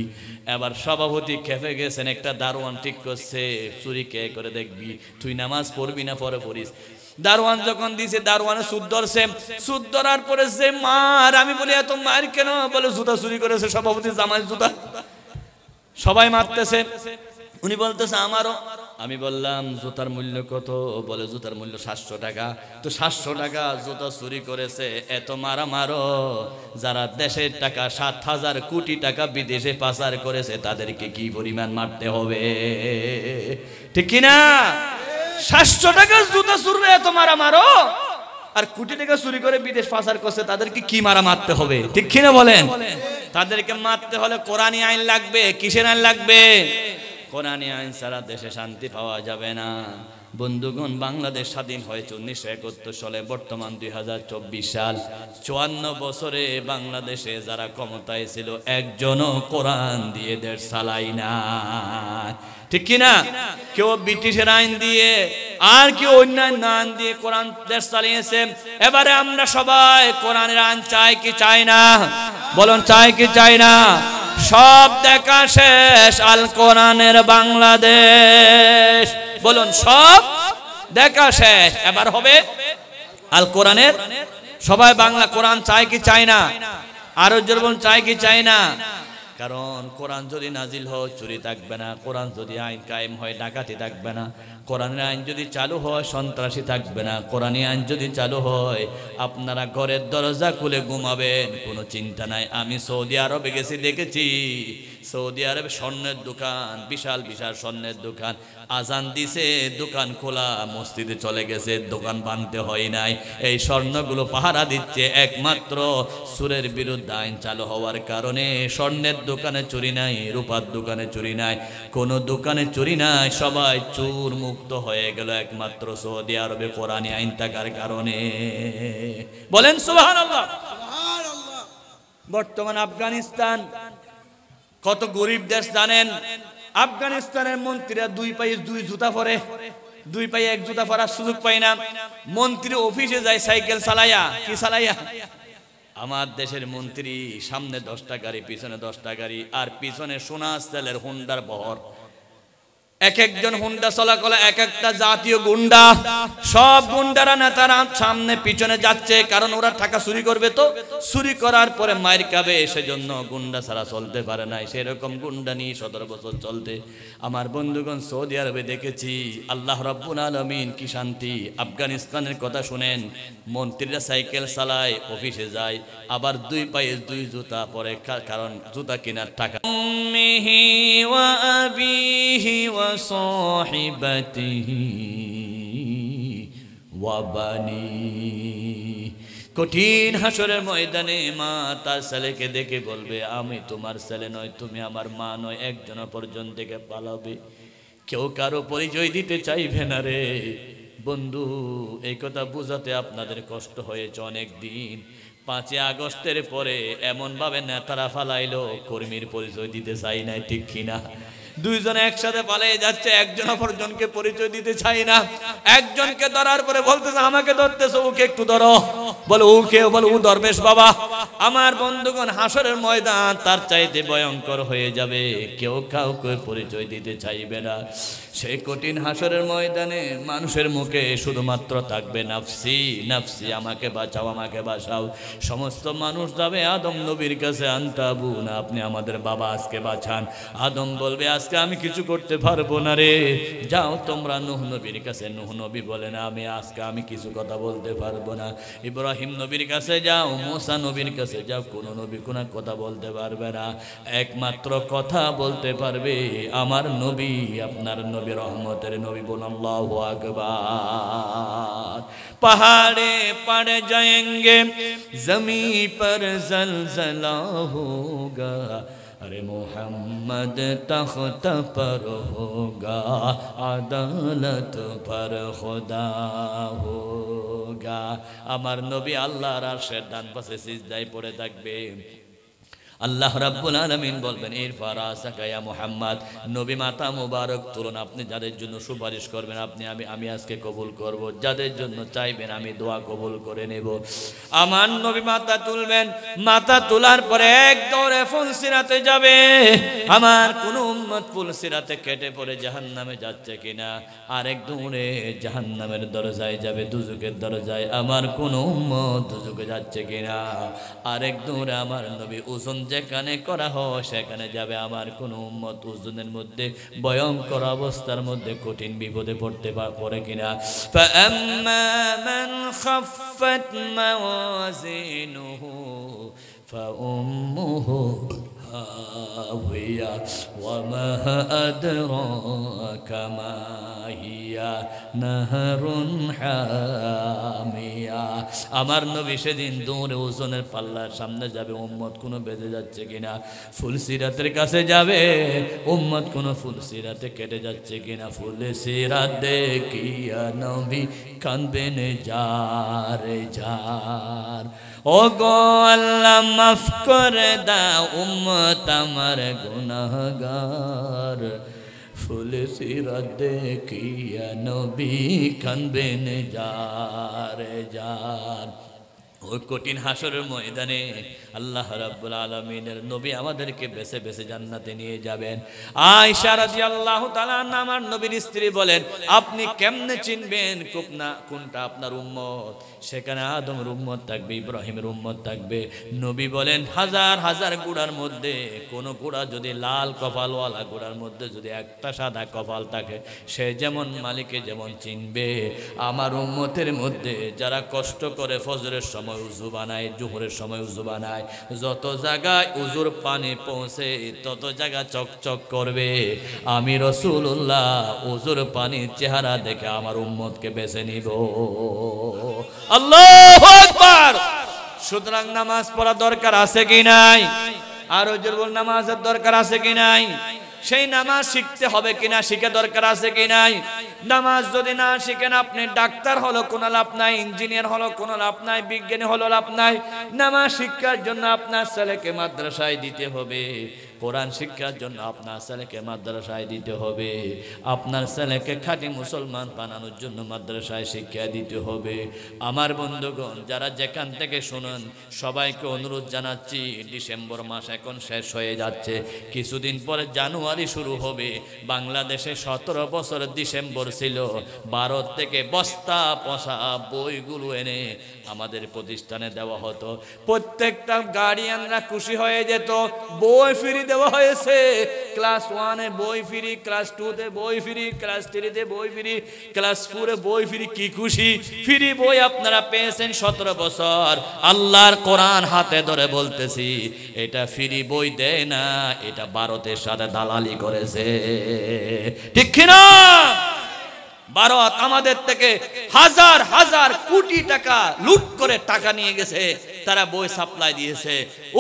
Speaker 1: এবার সভাপতি খেপে গেছেন, একটা দারোয়ান ঠিক করছে, চুরি কে করে দেখবি, তুই নামাজ পড়বি না পরে পড়িস। দারোয়ান যখন দিছে, দারোয়ানে সুদ ধরছে। সুদ ধরার পরে যে মার, আমি বলি এত মার কেন? বলে, জুতা চুরি করেছে সভাপতি, জামাই জুতা। সবাই মারতেছে, উনি বলতেছে আমারও। আমি বললাম, জুতার মূল্য কত? বলে, জুতার মূল্য 700 টাকা। তো 700 টাকা জুতা চুরি করেছে, এত মারা মারো। যারা দেশের টাকা 7,000 কোটি টাকা বিদেশে পাচার করেছে, তাদেরকে কি পরিমাণ মারতে হবে, ঠিক কিনা? 700 টাকার জুতা চুরি এত মারা মারো, আর কোটি টাকা চুরি করে বিদেশ পাচার করছে, তাদেরকে কি মারা মারতে হবে, ঠিক কিনা বলেন? তাদেরকে মারতে হলে কোরআনী আইন লাগবে। কিসের আইন লাগবে? কোরআনী আইন ছাড়া দেশে শান্তি পাওয়া যাবে না। বন্ধুগণ, বাংলাদেশ স্বাধীন হয়েছে 1971 সালে, বর্তমান 2024 সাল। 54 বছরে বাংলাদেশে যারা ক্ষমতায় ছিল, একজনও কোরআন দিয়ে দেশ চালাই না, ঠিক কিনা? কেউ ব্রিটিশের আইন দিয়ে আর কেউ অন্যান্য আইন দিয়ে কোরআন দেশ চালিয়েছে। এবারে আমরা সবাই কোরআনের আইন চাই কি চাই না? বলুন, চাই কি চাই না? সব দেখা শেষ, আল কোরআনের বাংলাদেশ। বলুন, সব দেখা শেষ, এবার হবে আল কোরআনের। সবাই বাংলা কোরআন চাই কি চাই না? আরো জোরে বলুন, চাই কি চাই না? কারণ কোরআন যদি নাজিল হয়, চুরি থাকবে না। কোরআন যদি আইন কায়েম হয়, ডাকাতি থাকবে না। কোরআনের আইন যদি চালু হয়, সন্ত্রাসী থাকবে না। কোরআনী আইন যদি চালু হয়, আপনারা ঘরের দরজা খুলে ঘুমাবেন, কোনো চিন্তা নাই। আমি সৌদি আরবে গেছি, দেখেছি সৌদি আরবে স্বর্ণের দোকান, বিশাল বিশাল স্বর্ণের দোকান। আজান দিছে, দোকান খোলা, মসজিদে চলে গেছে, দোকান বাঁধতে হয় নাই। এই স্বর্ণগুলো পাহারা দিচ্ছে একমাত্র সুরের বিরুদ্ধে আইন চালু হওয়ার কারণে। স্বর্ণের দোকানে চুরি নাই, রূপার দোকানে চুরি নাই, কোনো দোকানে চুরি নাই। সবাই চোর মুক্ত হয়ে গেল একমাত্র সৌদি আরবে কোরআনী আইন থাকার কারণে। বলেন সুবহানাল্লাহ। বর্তমান আফগানিস্তান কত গরিব দেশ জানেন? আফগানিস্তানের মন্ত্রীরা 2 পায়ে 2 জুতা পরে, 2 পায়ে 1 জুতা পরার সুযোগ পায় না। মন্ত্রী অফিসে যায় সাইকেল চালাইয়া। কি চালাইয়া? আমার দেশের মন্ত্রী সামনে 10টা গাড়ি, পিছনে 10টা গাড়ি, আর পিছনে সোনা তেলের হোন্ডার বহর। এক একজন হুন্ডা চলাকলা এক একটা জাতীয় গুন্ডা, সব গুন্ডারা নেতারা সামনে পিছনে যাচ্ছে, কারণ ওরা টাকা চুরি করবে, তো চুরি করার পরে মাইর খাবে, সেজন্য গুন্ডা ছাড়া চলতে পারে না। সেরকম গুন্ডা নিয়ে 17 বছর চলতে। আমার বন্ধুগণ, সৌদি আরবে দেখেছি আল্লাহ রাব্বুল আলামিন কি শান্তি। আফগানিস্তানের কথা শুনেন, মন্ত্রীরা সাইকেল চালায়, অফিসে যায়, আবার 2 পায়ে 2 জুতা পরে, কারণ জুতা কেনার টাকা। উম্মিহি ওয়া আবিহি ওয়া সাহিবাতিহি ওয়া বানি। কঠিন হাসরের ময়দানে মা তার ছেলেকে দেখে বলবে, আমি তোমার ছেলে নয়, তুমি আমার মা নয়, একজন অপরজন থেকে পালাবে, কেউ কারো পরিচয় দিতে চাইবে না রে। বন্ধু, এই কথা বুঝাতে আপনাদের কষ্ট হয়েছে অনেক দিন। 5 আগস্টের পরে এমন ভাবে নেতারা ফালাইলো, কর্মীর পরিচয় দিতে চাই নাই, ঠিক কিনা? 2 জন একসাথে পালিয়ে যাচ্ছে, একজন অপরজনকে পরিচয় দিতে চাই না। একজনকে ধরার পরে বলতেছে, আমাকে ধরতেছে, ওকে একটু ধরো। বলে ওকে, বলে ও দরবেশ বাবা। আমার বন্ধুগণ, হাসরের ময়দান তার চাইতে ভয়ঙ্কর হয়ে যাবে, কেউ কাউকে পরিচয় দিতে চাইবে না। সেই কঠিন হাসরের ময়দানে মানুষের মুখে শুধুমাত্র থাকবে নাফসি নাফসি, আমাকে বাঁচাও, আমাকে বাঁচাও। সমস্ত মানুষ যাবে আদম নবীর কাছে, আনতাবু না, আপনি আমাদের বাবা, আজকে বাঁচান। আদম বলবে, আজকে আমি কিছু করতে পারবো না রে, যাও তোমরা নূহ নবীর কাছে। নূহ নবী বলে না, আমি কিছু কথা বলতে পারবো না। ইব্রাহিম নবীর কাছে যাও, মুসা নবীর কাছে যাও, কোন নবী কোন কথা বলতে পারবে না। একমাত্র কথা বলতে পারবে আমার নবী, আপনার নবী, রহমতের নবী। বলুন আল্লাহু আকবার। पहाड़े पड़ जाएंगे, जमी पर जलजला होगा, अरे मोहम्मद तख्त पर होगा, अदालत पर खुदा होगा। আমার নবী আল্লাহর আরশের ডান পাশে সিজদায় পড়ে থাকবে। আল্লাহ রাব্বুল আলামিন বলবেন, ইরফা রাসাকা ইয়া মুহাম্মদ, নবী মাথা মুবারক তুলুন, আপনি যাদের জন্য সুপারিশ করবেন আমি আজকে কবুল করব, যাদের জন্য চাইবেন আমি দোয়া কবুল করে নেব। আমার নবী মাথা তুলবেন, মাথা তোলার পরে এক দৌড়ে ফুলসিরাতে যাবে। আমার কোন উম্মত ফুলসিরাতে কেটে পড়ে জাহান্নামে যাচ্ছে কিনা, আরেক দৌড়ে জাহান্নামের দরজায় যাবে, দুজকের দরজায়। আমার কোন উম্মত দুজকে যাচ্ছে কিনা, আরেক দৌড়ে আমার নবী ওজন যেখানে করা হয় সেখানে যাবে। আমার কোন উম্মত ওজনের মধ্যে ভয়ঙ্কর অবস্থার মধ্যে কঠিন বিপদে পড়তে পারে কিনা। ফাআম্মা মান খাফফাত মাওয়াজিনুহু ফাউম্মুহু হাওিয়া ওয়া মা আদরাকা মা হিয়া নাহরুন হামিয়া। আমার নবী সেদিন দৌড়ে ওজনের পাল্লার সামনে যাবে, উম্মত কোনো বেঁধে যাচ্ছে কিনা। ফুলসিরাতের কাছে যাবে, উম্মত কোনো ফুলসিরাতে কেটে যাচ্ছে কিনা। ফুলসিরাত দেখিয়া নবী কাঁদবেন যার যার। ও গো আল্লাহ মাফ করে দাও উম্মত আমার গুনাহগার। ফুলসিরাত দেখিয়া নবী কাঁদবেন যার যার। ওই কঠিন হাসরের ময়দানে আল্লাহ রাব্বুল আলামিনের নবী আমাদেরকে বেছে বেছে জান্নাতে নিয়ে যাবেন। আয়েশা রাদিয়াল্লাহু তাআলা আমার নবীর স্ত্রী বলেন, আপনি কেমনে চিনবেন কোনটা আপনার উম্মত? সেখানে আদমের উম্মত থাকবে, ইব্রাহিমের উম্মত থাকবে। নবী বলেন, হাজার হাজার গুড়ার মধ্যে কোন গুড়া যদি লাল কপালওয়ালা গুড়ার মধ্যে যদি একটা সাদা কপাল থাকে, সে যেমন মালিকে যেমন চিনবে, আমার উম্মতের মধ্যে যারা কষ্ট করে ফজরের সময় উযু বানায়, জোহরের সময় উযু বানায়, যত জায়গায় উযুর পানি পৌঁছে তত জায়গা চকচক করবে। আমি রাসূলুল্লাহ উযুর পানির চেহারা দেখে আমার উম্মতকে বেছে নিব। আল্লাহু আকবার। সুতরাং নামাজ পড়া দরকার আছে কি নাই? আর ওজোর বল, নামাজের দরকার আছে কি নাই? সেই নামাজ শিখতে হবে কিনা, শিখে দরকার আছে কি নাই? নামাজ যদি না শিখেন, আপনি ডাক্তার হলো কোনো লাভ নাই, ইঞ্জিনিয়ার হলো কোনো লাভ নাই, বিজ্ঞানী হলো লাভ নাই। নামাজ শিক্ষার জন্য আপনার ছেলেকে মাদ্রাসায় দিতে হবে, কোরআন শিক্ষার জন্য আপনার ছেলেকে মাদ্রাসায় দিতে হবে, আপনার ছেলেকে খাঁটি মুসলমান বানানোর জন্য মাদ্রাসায় শিক্ষা দিতে হবে। আমার বন্ধুগণ, যারা যেখান থেকে শুনুন, সবাইকে অনুরোধ জানাচ্ছি, ডিসেম্বর মাস এখন শেষ হয়ে যাচ্ছে, কিছুদিন পরে জানুয়ারি শুরু হবে। বাংলাদেশে 17 বছর ডিসেম্বর ছিল, ভারত থেকে বস্তা পচা বইগুলো এনে আমাদের প্রতিষ্ঠানে দেওয়া হতো। প্রত্যেকটা গার্ডিয়ানরা খুশি হয়ে যেত, বই ফ্রি দেওয়া হয়েছে। ক্লাস 1-এ বই ফ্রি, ক্লাস 2-তে বই ফ্রি, ক্লাস 3-তে বই ফ্রি, ক্লাস 4-এ বই ফ্রি। কি খুশি! ফ্রি বই আপনারা পেয়েছেন 17 বছর। আল্লাহর কোরআন হাতে ধরে বলতেছি, এটা ফ্রি বই দেয় না, এটা ভারতের সাথে দালালি করেছে। ঠিক কিনা? ভারত আমাদের থেকে হাজার হাজার কোটি টাকা লুট করে টাকা নিয়ে গেছে, তারা বই সাপ্লাই দিয়েছে।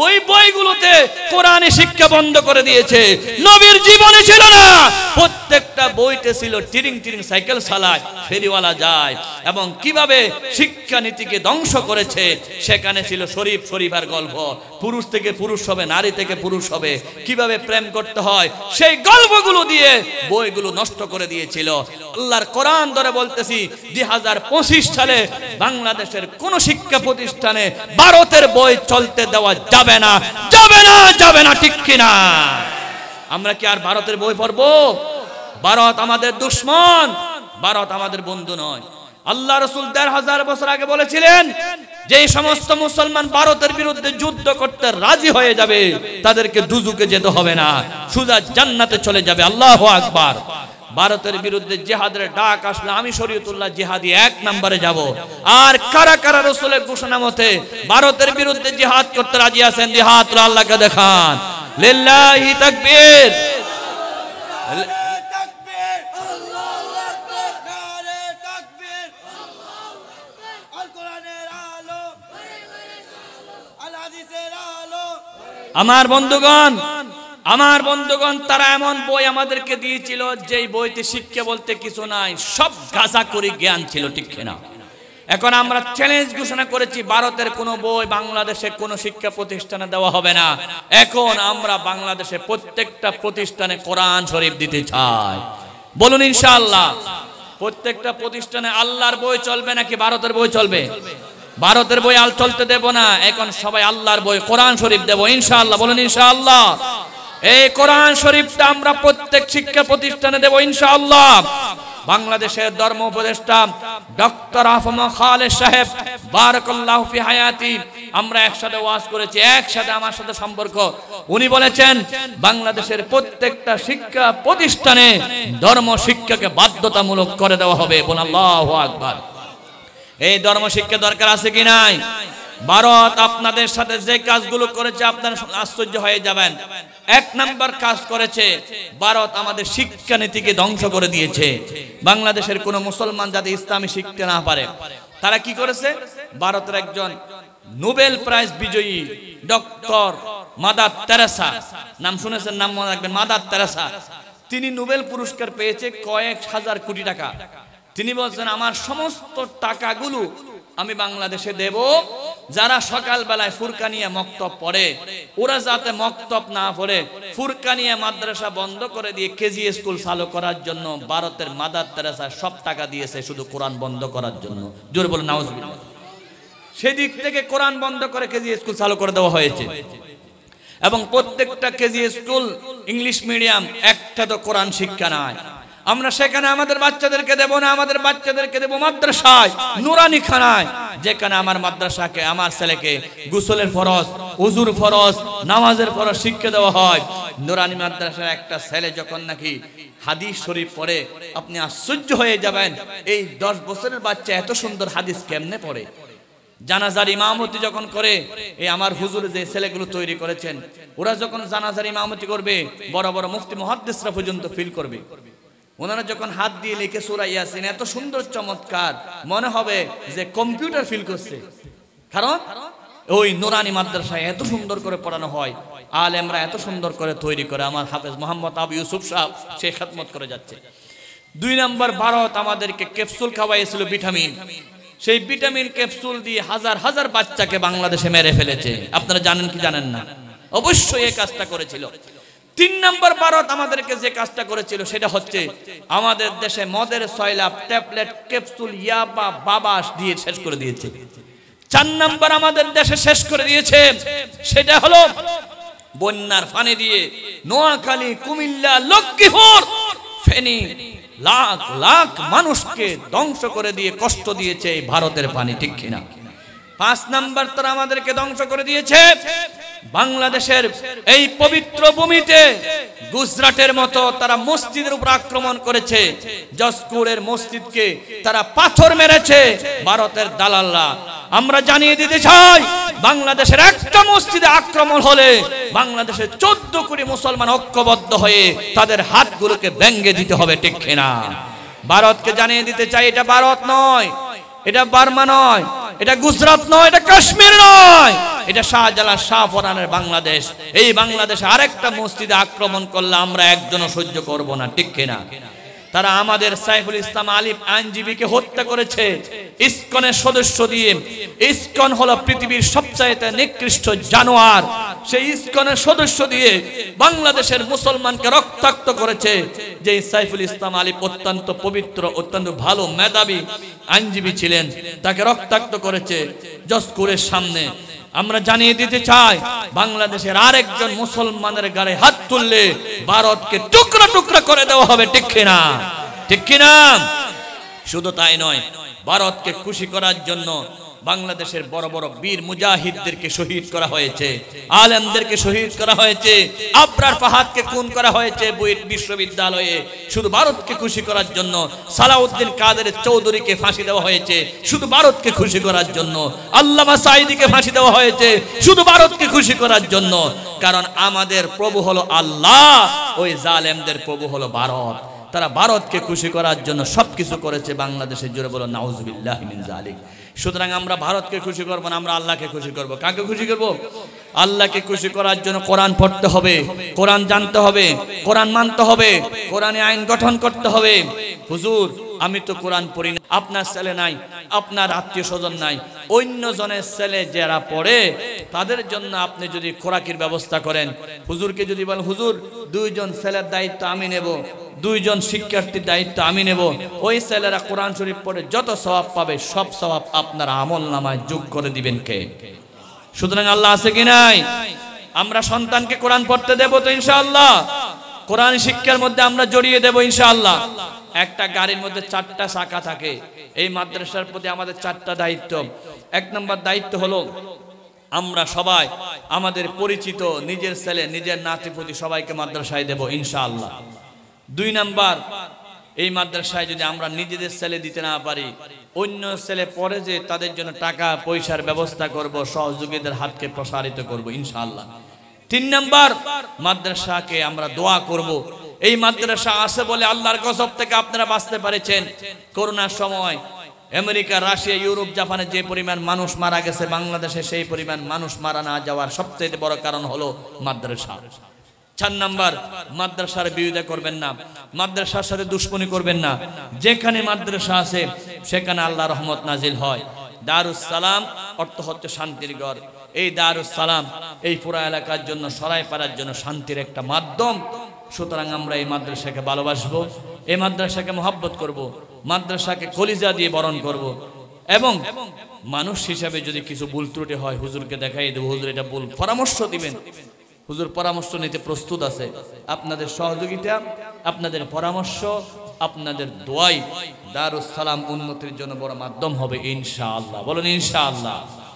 Speaker 1: ওই বইগুলোতে কোরআনে শিক্ষা বন্ধ করে দিয়েছে। নবীর জীবনে ছিল না, প্রত্যেকটা বইতে ছিল টিরিং টিরিং সাইকেল চালায়, ফেরিওয়ালা যায়, এবং কিভাবে শিক্ষানীতিকে ধ্বংস করেছে। সেখানে ছিল শরীফ শরীফার গল্প, পুরুষ থেকে পুরুষ হবে, নারী থেকে পুরুষ হবে, কিভাবে প্রেম করতে হয়, সেই গল্পগুলো দিয়ে বইগুলো নষ্ট করে দিয়েছিল। আল্লাহর কোরআন ধরে বলতেছি, 2025 সালে বাংলাদেশের কোন শিক্ষা প্রতিষ্ঠানে ভারতের বই চলতে দেওয়া যাবে না, যাবে না, যাবে না। ঠিক কিনা? আমরা কি আর ভারতের বই পড়বো? ভারত আমাদের দুশমন, ভারত আমাদের বন্ধু নয়। আল্লাহ রাসূল 1000 বছর আগে বলেছিলেন, যে সমস্ত মুসলমান ভারতের বিরুদ্ধে যুদ্ধ করতে রাজি হয়ে যাবে, তাদেরকে দুজকে যেতে হবে না, সোজা জান্নাতে চলে যাবে। আল্লাহু আকবার। ভারতের বিরুদ্ধে জিহাদের ডাক আসলে আমি শরীয়তুল্লাহ জিহাদি 1 নম্বরে যাব। আর কারা কারা রাসূলের ঘোষণা মতে ভারতের বিরুদ্ধে জিহাদ করতে রাজি আছেন? জিহাদ আল্লাহকে দেখান। লিল্লাহি তাকবীর। আমার বন্ধুগণ, তারা এমন বই আমাদেরকে দিয়েছিল যেই বইতে শিক্ষা বলতে কিছু নাই, সব গাঁজাখুরি জ্ঞান ছিল। ঠিক কিনা? এখন আমরা চ্যালেঞ্জ ঘোষণা করেছি, ভারতের কোন বই বাংলাদেশে কোন শিক্ষা প্রতিষ্ঠানে দেওয়া হবে না। এখন আমরা বাংলাদেশে প্রত্যেকটা প্রতিষ্ঠানে কোরআন শরীফ দিতে চাই। বলুন ইনশাআল্লাহ। প্রত্যেকটা প্রতিষ্ঠানে আল্লাহর বই চলবে নাকি ভারতের বই চলবে? ভারতের বই আল চলতে দেব না। এখন সবাই আল্লাহর বই কোরআন শরীফ দেব ইনশাআল্লাহ। বলুন ইনশাআল্লাহ। এই কোরআন শরীফটা আমরা প্রত্যেক শিক্ষা প্রতিষ্ঠানে দেব ইনশাআল্লাহ। বাংলাদেশের ধর্ম উপদেষ্টা ডক্টর আফম খালেদ সাহেব বারাকাল্লাহু ফি হায়াতি, আমরা একসাথে ওয়াজ করেছি, একসাথে আমার সাথে সম্পর্ক। উনি বলেছেন বাংলাদেশের প্রত্যেকটা শিক্ষা প্রতিষ্ঠানে ধর্ম শিক্ষাকে বাধ্যতামূলক করে দেওয়া হবে। বলুন আল্লাহু আকবার। এই ধর্ম শিক্ষা দরকার আছে কি নাই? ভারত আপনাদের সাথে যে কাজগুলো করেছে আপনারা আশ্চর্য হয়ে যাবেন। 1 নাম্বার কাজ করেছে, ভারত আমাদের শিক্ষানীতিকে ধ্বংস করে দিয়েছে। বাংলাদেশের কোন মুসলমান যাতে ইসলামী শিখতে না পারে, তারা কি করেছে? ভারতের একজন নোবেল প্রাইজ বিজয়ী ডক্টর মাদার তেরেসা, নাম শুনেছেন? নাম মনে রাখবেন, মাদার তেরেসা। তিনি নোবেল পুরস্কার পেয়েছে কয়েক হাজার কোটি টাকা। তিনি বলছেন, আমার সমস্ত টাকাগুলো আমি বাংলাদেশে দেব, যারা সকালবেলায় ফুরকানিয়া মক্তব পড়ে ওরা যাতে মক্তব না পড়ে, ফুরকানিয়া মাদ্রাসা বন্ধ করে দিয়ে কেজি স্কুল চালু করার জন্য ভারতের মাদার তেরেসা সব টাকা দিয়েছে শুধু কোরআন বন্ধ করার জন্য। জোরে বলে নাউজুবিল্লাহ। সেদিক থেকে কোরআন বন্ধ করে কেজি স্কুল চালু করে দেওয়া হয়েছে, এবং প্রত্যেকটা কেজি স্কুল ইংলিশ মিডিয়াম, একটা তো কোরআন শিক্ষা নাই। আমরা সেখানে আমাদের বাচ্চাদেরকে দেব না, আমাদের বাচ্চাদেরকে দেব মাদ্রাসায়, নুরানি খানায়, যেখানে আমার মাদ্রাসাকে, আমার ছেলেকে গোসলের ফরজ, ওযুর ফরজ, নামাজের ফরজ শিক্ষা দেওয়া হয়। নুরানি মাদ্রাসার একটা ছেলে যখন নাকি হাদিস শরীফ পড়ে, আপনি আশ্চর্য হয়ে যাবেন, এই 10 বছরের বাচ্চা এত সুন্দর হাদিস কেমনে পড়ে। জানাজার ইমামতি যখন করে, এই আমার হুজুর যে ছেলেগুলো তৈরি করেছেন, ওরা যখন জানাজার ইমামতি করবে, বড় বড় মুফতি মুহাদ্দিসরা পর্যন্ত ফিল করবে। ওনারা যখন হাত দিয়ে লিখে সূরা ইয়াসিন, এত সুন্দর চমৎকার, মনে হবে যে কম্পিউটার ফিল করছে। কারণ ওই নুরানি মাদ্রাসায় এত সুন্দর করে পড়ানো হয়, আলেমরা এত সুন্দর করে তৈরি করে। আমার হাফেজ মোহাম্মদ আবু ইউসুফ সাহেব সে খেদমত করে যাচ্ছে। 2 নম্বর, ভারত আমাদেরকে ক্যাপসুল খাওয়াইছিল, ভিটামিন। সেই ভিটামিন ক্যাপসুল দিয়ে হাজার হাজার বাচ্চাকে বাংলাদেশে মেরে ফেলেছে। আপনারা জানেন কি জানেন না? অবশ্যই এই কাজটা করেছিল। তিন নম্বর ভারত আমাদেরকে যে কাজটা করেছিল সেটা হচ্ছে আমাদের দেশে মদের সয়লাব, ট্যাবলেট, ক্যাপসুল, ইয়াবা, বাবাস দিয়ে শেষ করে দিয়েছে। চার নম্বর আমাদের দেশে শেষ করে দিয়েছে সেটা হলো বন্যার পানি দিয়ে নোয়াখালী, কুমিল্লা, লক্ষ্মীপুর, ফেনী লাখ লাখ মানুষকে ধ্বংস করে দিয়ে কষ্ট দিয়েছে এই ভারতের পানি, ঠিক কিনা? পাঁচ নাম্বার তারা আমাদেরকে ধ্বংস করে দিয়েছে বাংলাদেশের এই পবিত্র ভূমিতে গুজরাটের মতো তারা মসজিদের উপর আক্রমণ করেছে। জসকুরের মসজিদকে তারা পাথর মেরেছে ভারতের দালালরা। আমরা জানিয়ে দিতে চাই, বাংলাদেশের একটা মসজিদে আক্রমণ হলে বাংলাদেশের 14 কোটি মুসলমান ঐক্যবদ্ধ হয়ে তাদের হাতগুলোকে ভেঙে দিতে হবে, ঠিক কিনা? ভারতকে জানিয়ে দিতে চাই, এটা ভারত নয়, এটা বার্মা নয়, এটা গুজরাট নয়, এটা কাশ্মীর নয়, এটা শাহজালাল শাহপরানের বাংলাদেশ। এই বাংলাদেশে আরেকটা মসজিদে আক্রমণ করলে আমরা একজনও সহ্য করব না, ঠিক কিনা? তারা আমাদের সাইফুল ইসলাম আলিফ আইনজীবীকে হত্যা করেছে ইসকনের সদস্য দিয়ে। ইসকন হলো পৃথিবীর সবচাইতে নিকৃষ্ট জানোয়ার। সেই ইসকনের সদস্য দিয়ে বাংলাদেশের মুসলমানকে রক্তাক্ত করেছে। যে সাইফুল ইসলাম আলিফ অত্যন্ত পবিত্র, অত্যন্ত ভালো মেধাবী আইনজীবী ছিলেন, তাকে রক্তাক্ত করেছে জসকুরের সামনে। আমরা জানিয়ে দিতে চাই, বাংলাদেশের আরেকজন মুসলমানের গায়ে হাত তুললে ভারতকে টুকরা টুকরা করে দেওয়া হবে, ঠিক কিনা? ঠিক কিনা? শুধু তাই নয়, ভারতকে খুশি করার জন্য বাংলাদেশের বড় বড় বীর মুজাহিদদেরকে শহীদ করা হয়েছে, আলেমদেরকে শহীদ করা হয়েছে, আবরার ফাহাদকে খুন করা হয়েছে বুয়েট বিশ্ববিদ্যালয়ে শুধু ভারতকে খুশি করার জন্য। সালাউদ্দিন কাদের চৌধুরীকে ফাঁসি দেওয়া হয়েছে শুধু ভারতকে খুশি করার জন্য। আল্লামা সাঈদীকে ফাঁসি দেওয়া হয়েছে শুধু ভারতকে খুশি করার জন্য। কারণ আমাদের প্রভু হলো আল্লাহ, ওই জালেমদের প্রভু হলো ভারত। তারা ভারতকে খুশি করার জন্য সবকিছু করেছে। বাংলাদেশের জোরে বলো নাউজুবিল্লাহি মিন যালিক। সুতরাং আমরা ভারতকে খুশি করব না, আমরা আল্লাহকে খুশি করব। কাকে খুশি করব? আল্লাহকে খুশি করার জন্য কোরআন পড়তে হবে, কোরআন জানতে হবে, কোরআন মানতে হবে, কোরআনে আইন গঠন করতে হবে। হুজুর আমি তো কোরআন পড়ি না, আপনার ছেলে নাই, আপনার আত্মীয় স্বজন নাই, অন্য জনের ছেলে যারা পড়ে তাদের জন্য আপনি যদি খোরাকির ব্যবস্থা করেন, হুজুরকে যদি বলেন হুজুর 2 জন ছেলের দায়িত্ব আমি নেব, 2 জন শিক্ষার্থীর দায়িত্ব আমি নেব, ওই ছেলেরা কোরআন শরীফ পড়ে যত সওয়াব পাবে সব সওয়াব আপনার আমল নামায় যোগ করে দিবেন কে? সুতরাং আল্লাহ আছে কি নাই? আমরা সন্তানকে কোরআন পড়তে দেব তো ইনশাআল্লাহ, কোরআন শিক্ষার মধ্যে আমরা জড়িয়ে দেব ইনশাআল্লাহ। একটা গাড়ির মধ্যে 4টা চাকা থাকে, এই মাদ্রাসার প্রতি আমাদের 4টা দায়িত্ব। 1 নম্বর দায়িত্ব হলো আমরা সবাই আমাদের পরিচিত নিজের ছেলে, নিজের নাতিপুতি সবাইকে মাদ্রাসায় দেব ইনশাআল্লাহ। 2 নাম্বার, এই মাদ্রাসায় যদি আমরা নিজেদের ছেলে দিতে না পারি, অন্য ছেলে পড়ে যে তাদের জন্য টাকা পয়সার ব্যবস্থা করব, সহযোগীদের হাতকে প্রসারিত করব ইনশাআল্লাহ। 3 নাম্বার, মাদ্রাসাকে আমরা দোয়া করব। এই মাদ্রাসা আছে বলে আল্লাহর গজব থেকে আপনারা বাঁচতে পেরেছেন। করোনার সময় আমেরিকা, রাশিয়া, ইউরোপ, জাপানে যে পরিমাণ মানুষ মারা গেছে, বাংলাদেশে সেই পরিমাণ মানুষ মারা না যাওয়ার সবচেয়ে বড় কারণ হলো মাদ্রাসা। 4 নাম্বার, মাদ্রাসার বিরোধিতা করবেন না, মাদ্রাসার সাথে দুশ্মনী করবেন না। যেখানে মাদ্রাসা আছে সেখানে আল্লাহ রহমত নাজিল হয়। দারুস সালাম অর্থ হচ্ছে শান্তির ঘর। এই দারুস সালাম এই পুরো এলাকার জন্য, সরাইপাড়ার জন্য শান্তির একটা মাধ্যম। সুতরাং আমরা এই মাদ্রাসাকে ভালোবাসবো, এই মাদ্রাসাকে মহব্বত করব, মাদ্রাসাকে কলিজা দিয়ে বরণ করব, এবং মানুষ হিসাবে যদি কিছু ভুল ত্রুটি হয় হুজুরকে দেখাই দেব, হুজুর এটা ভুল, পরামর্শ দিবেন। হুজুর পরামর্শ নিতে প্রস্তুত আছে। আপনাদের সহযোগিতা, আপনাদের পরামর্শ, আপনাদের দোয়াই দারুস সালাম উন্নতির জন্য বড় মাধ্যম হবে ইনশাআল্লাহ। বলুন ইনশাআল্লাহ।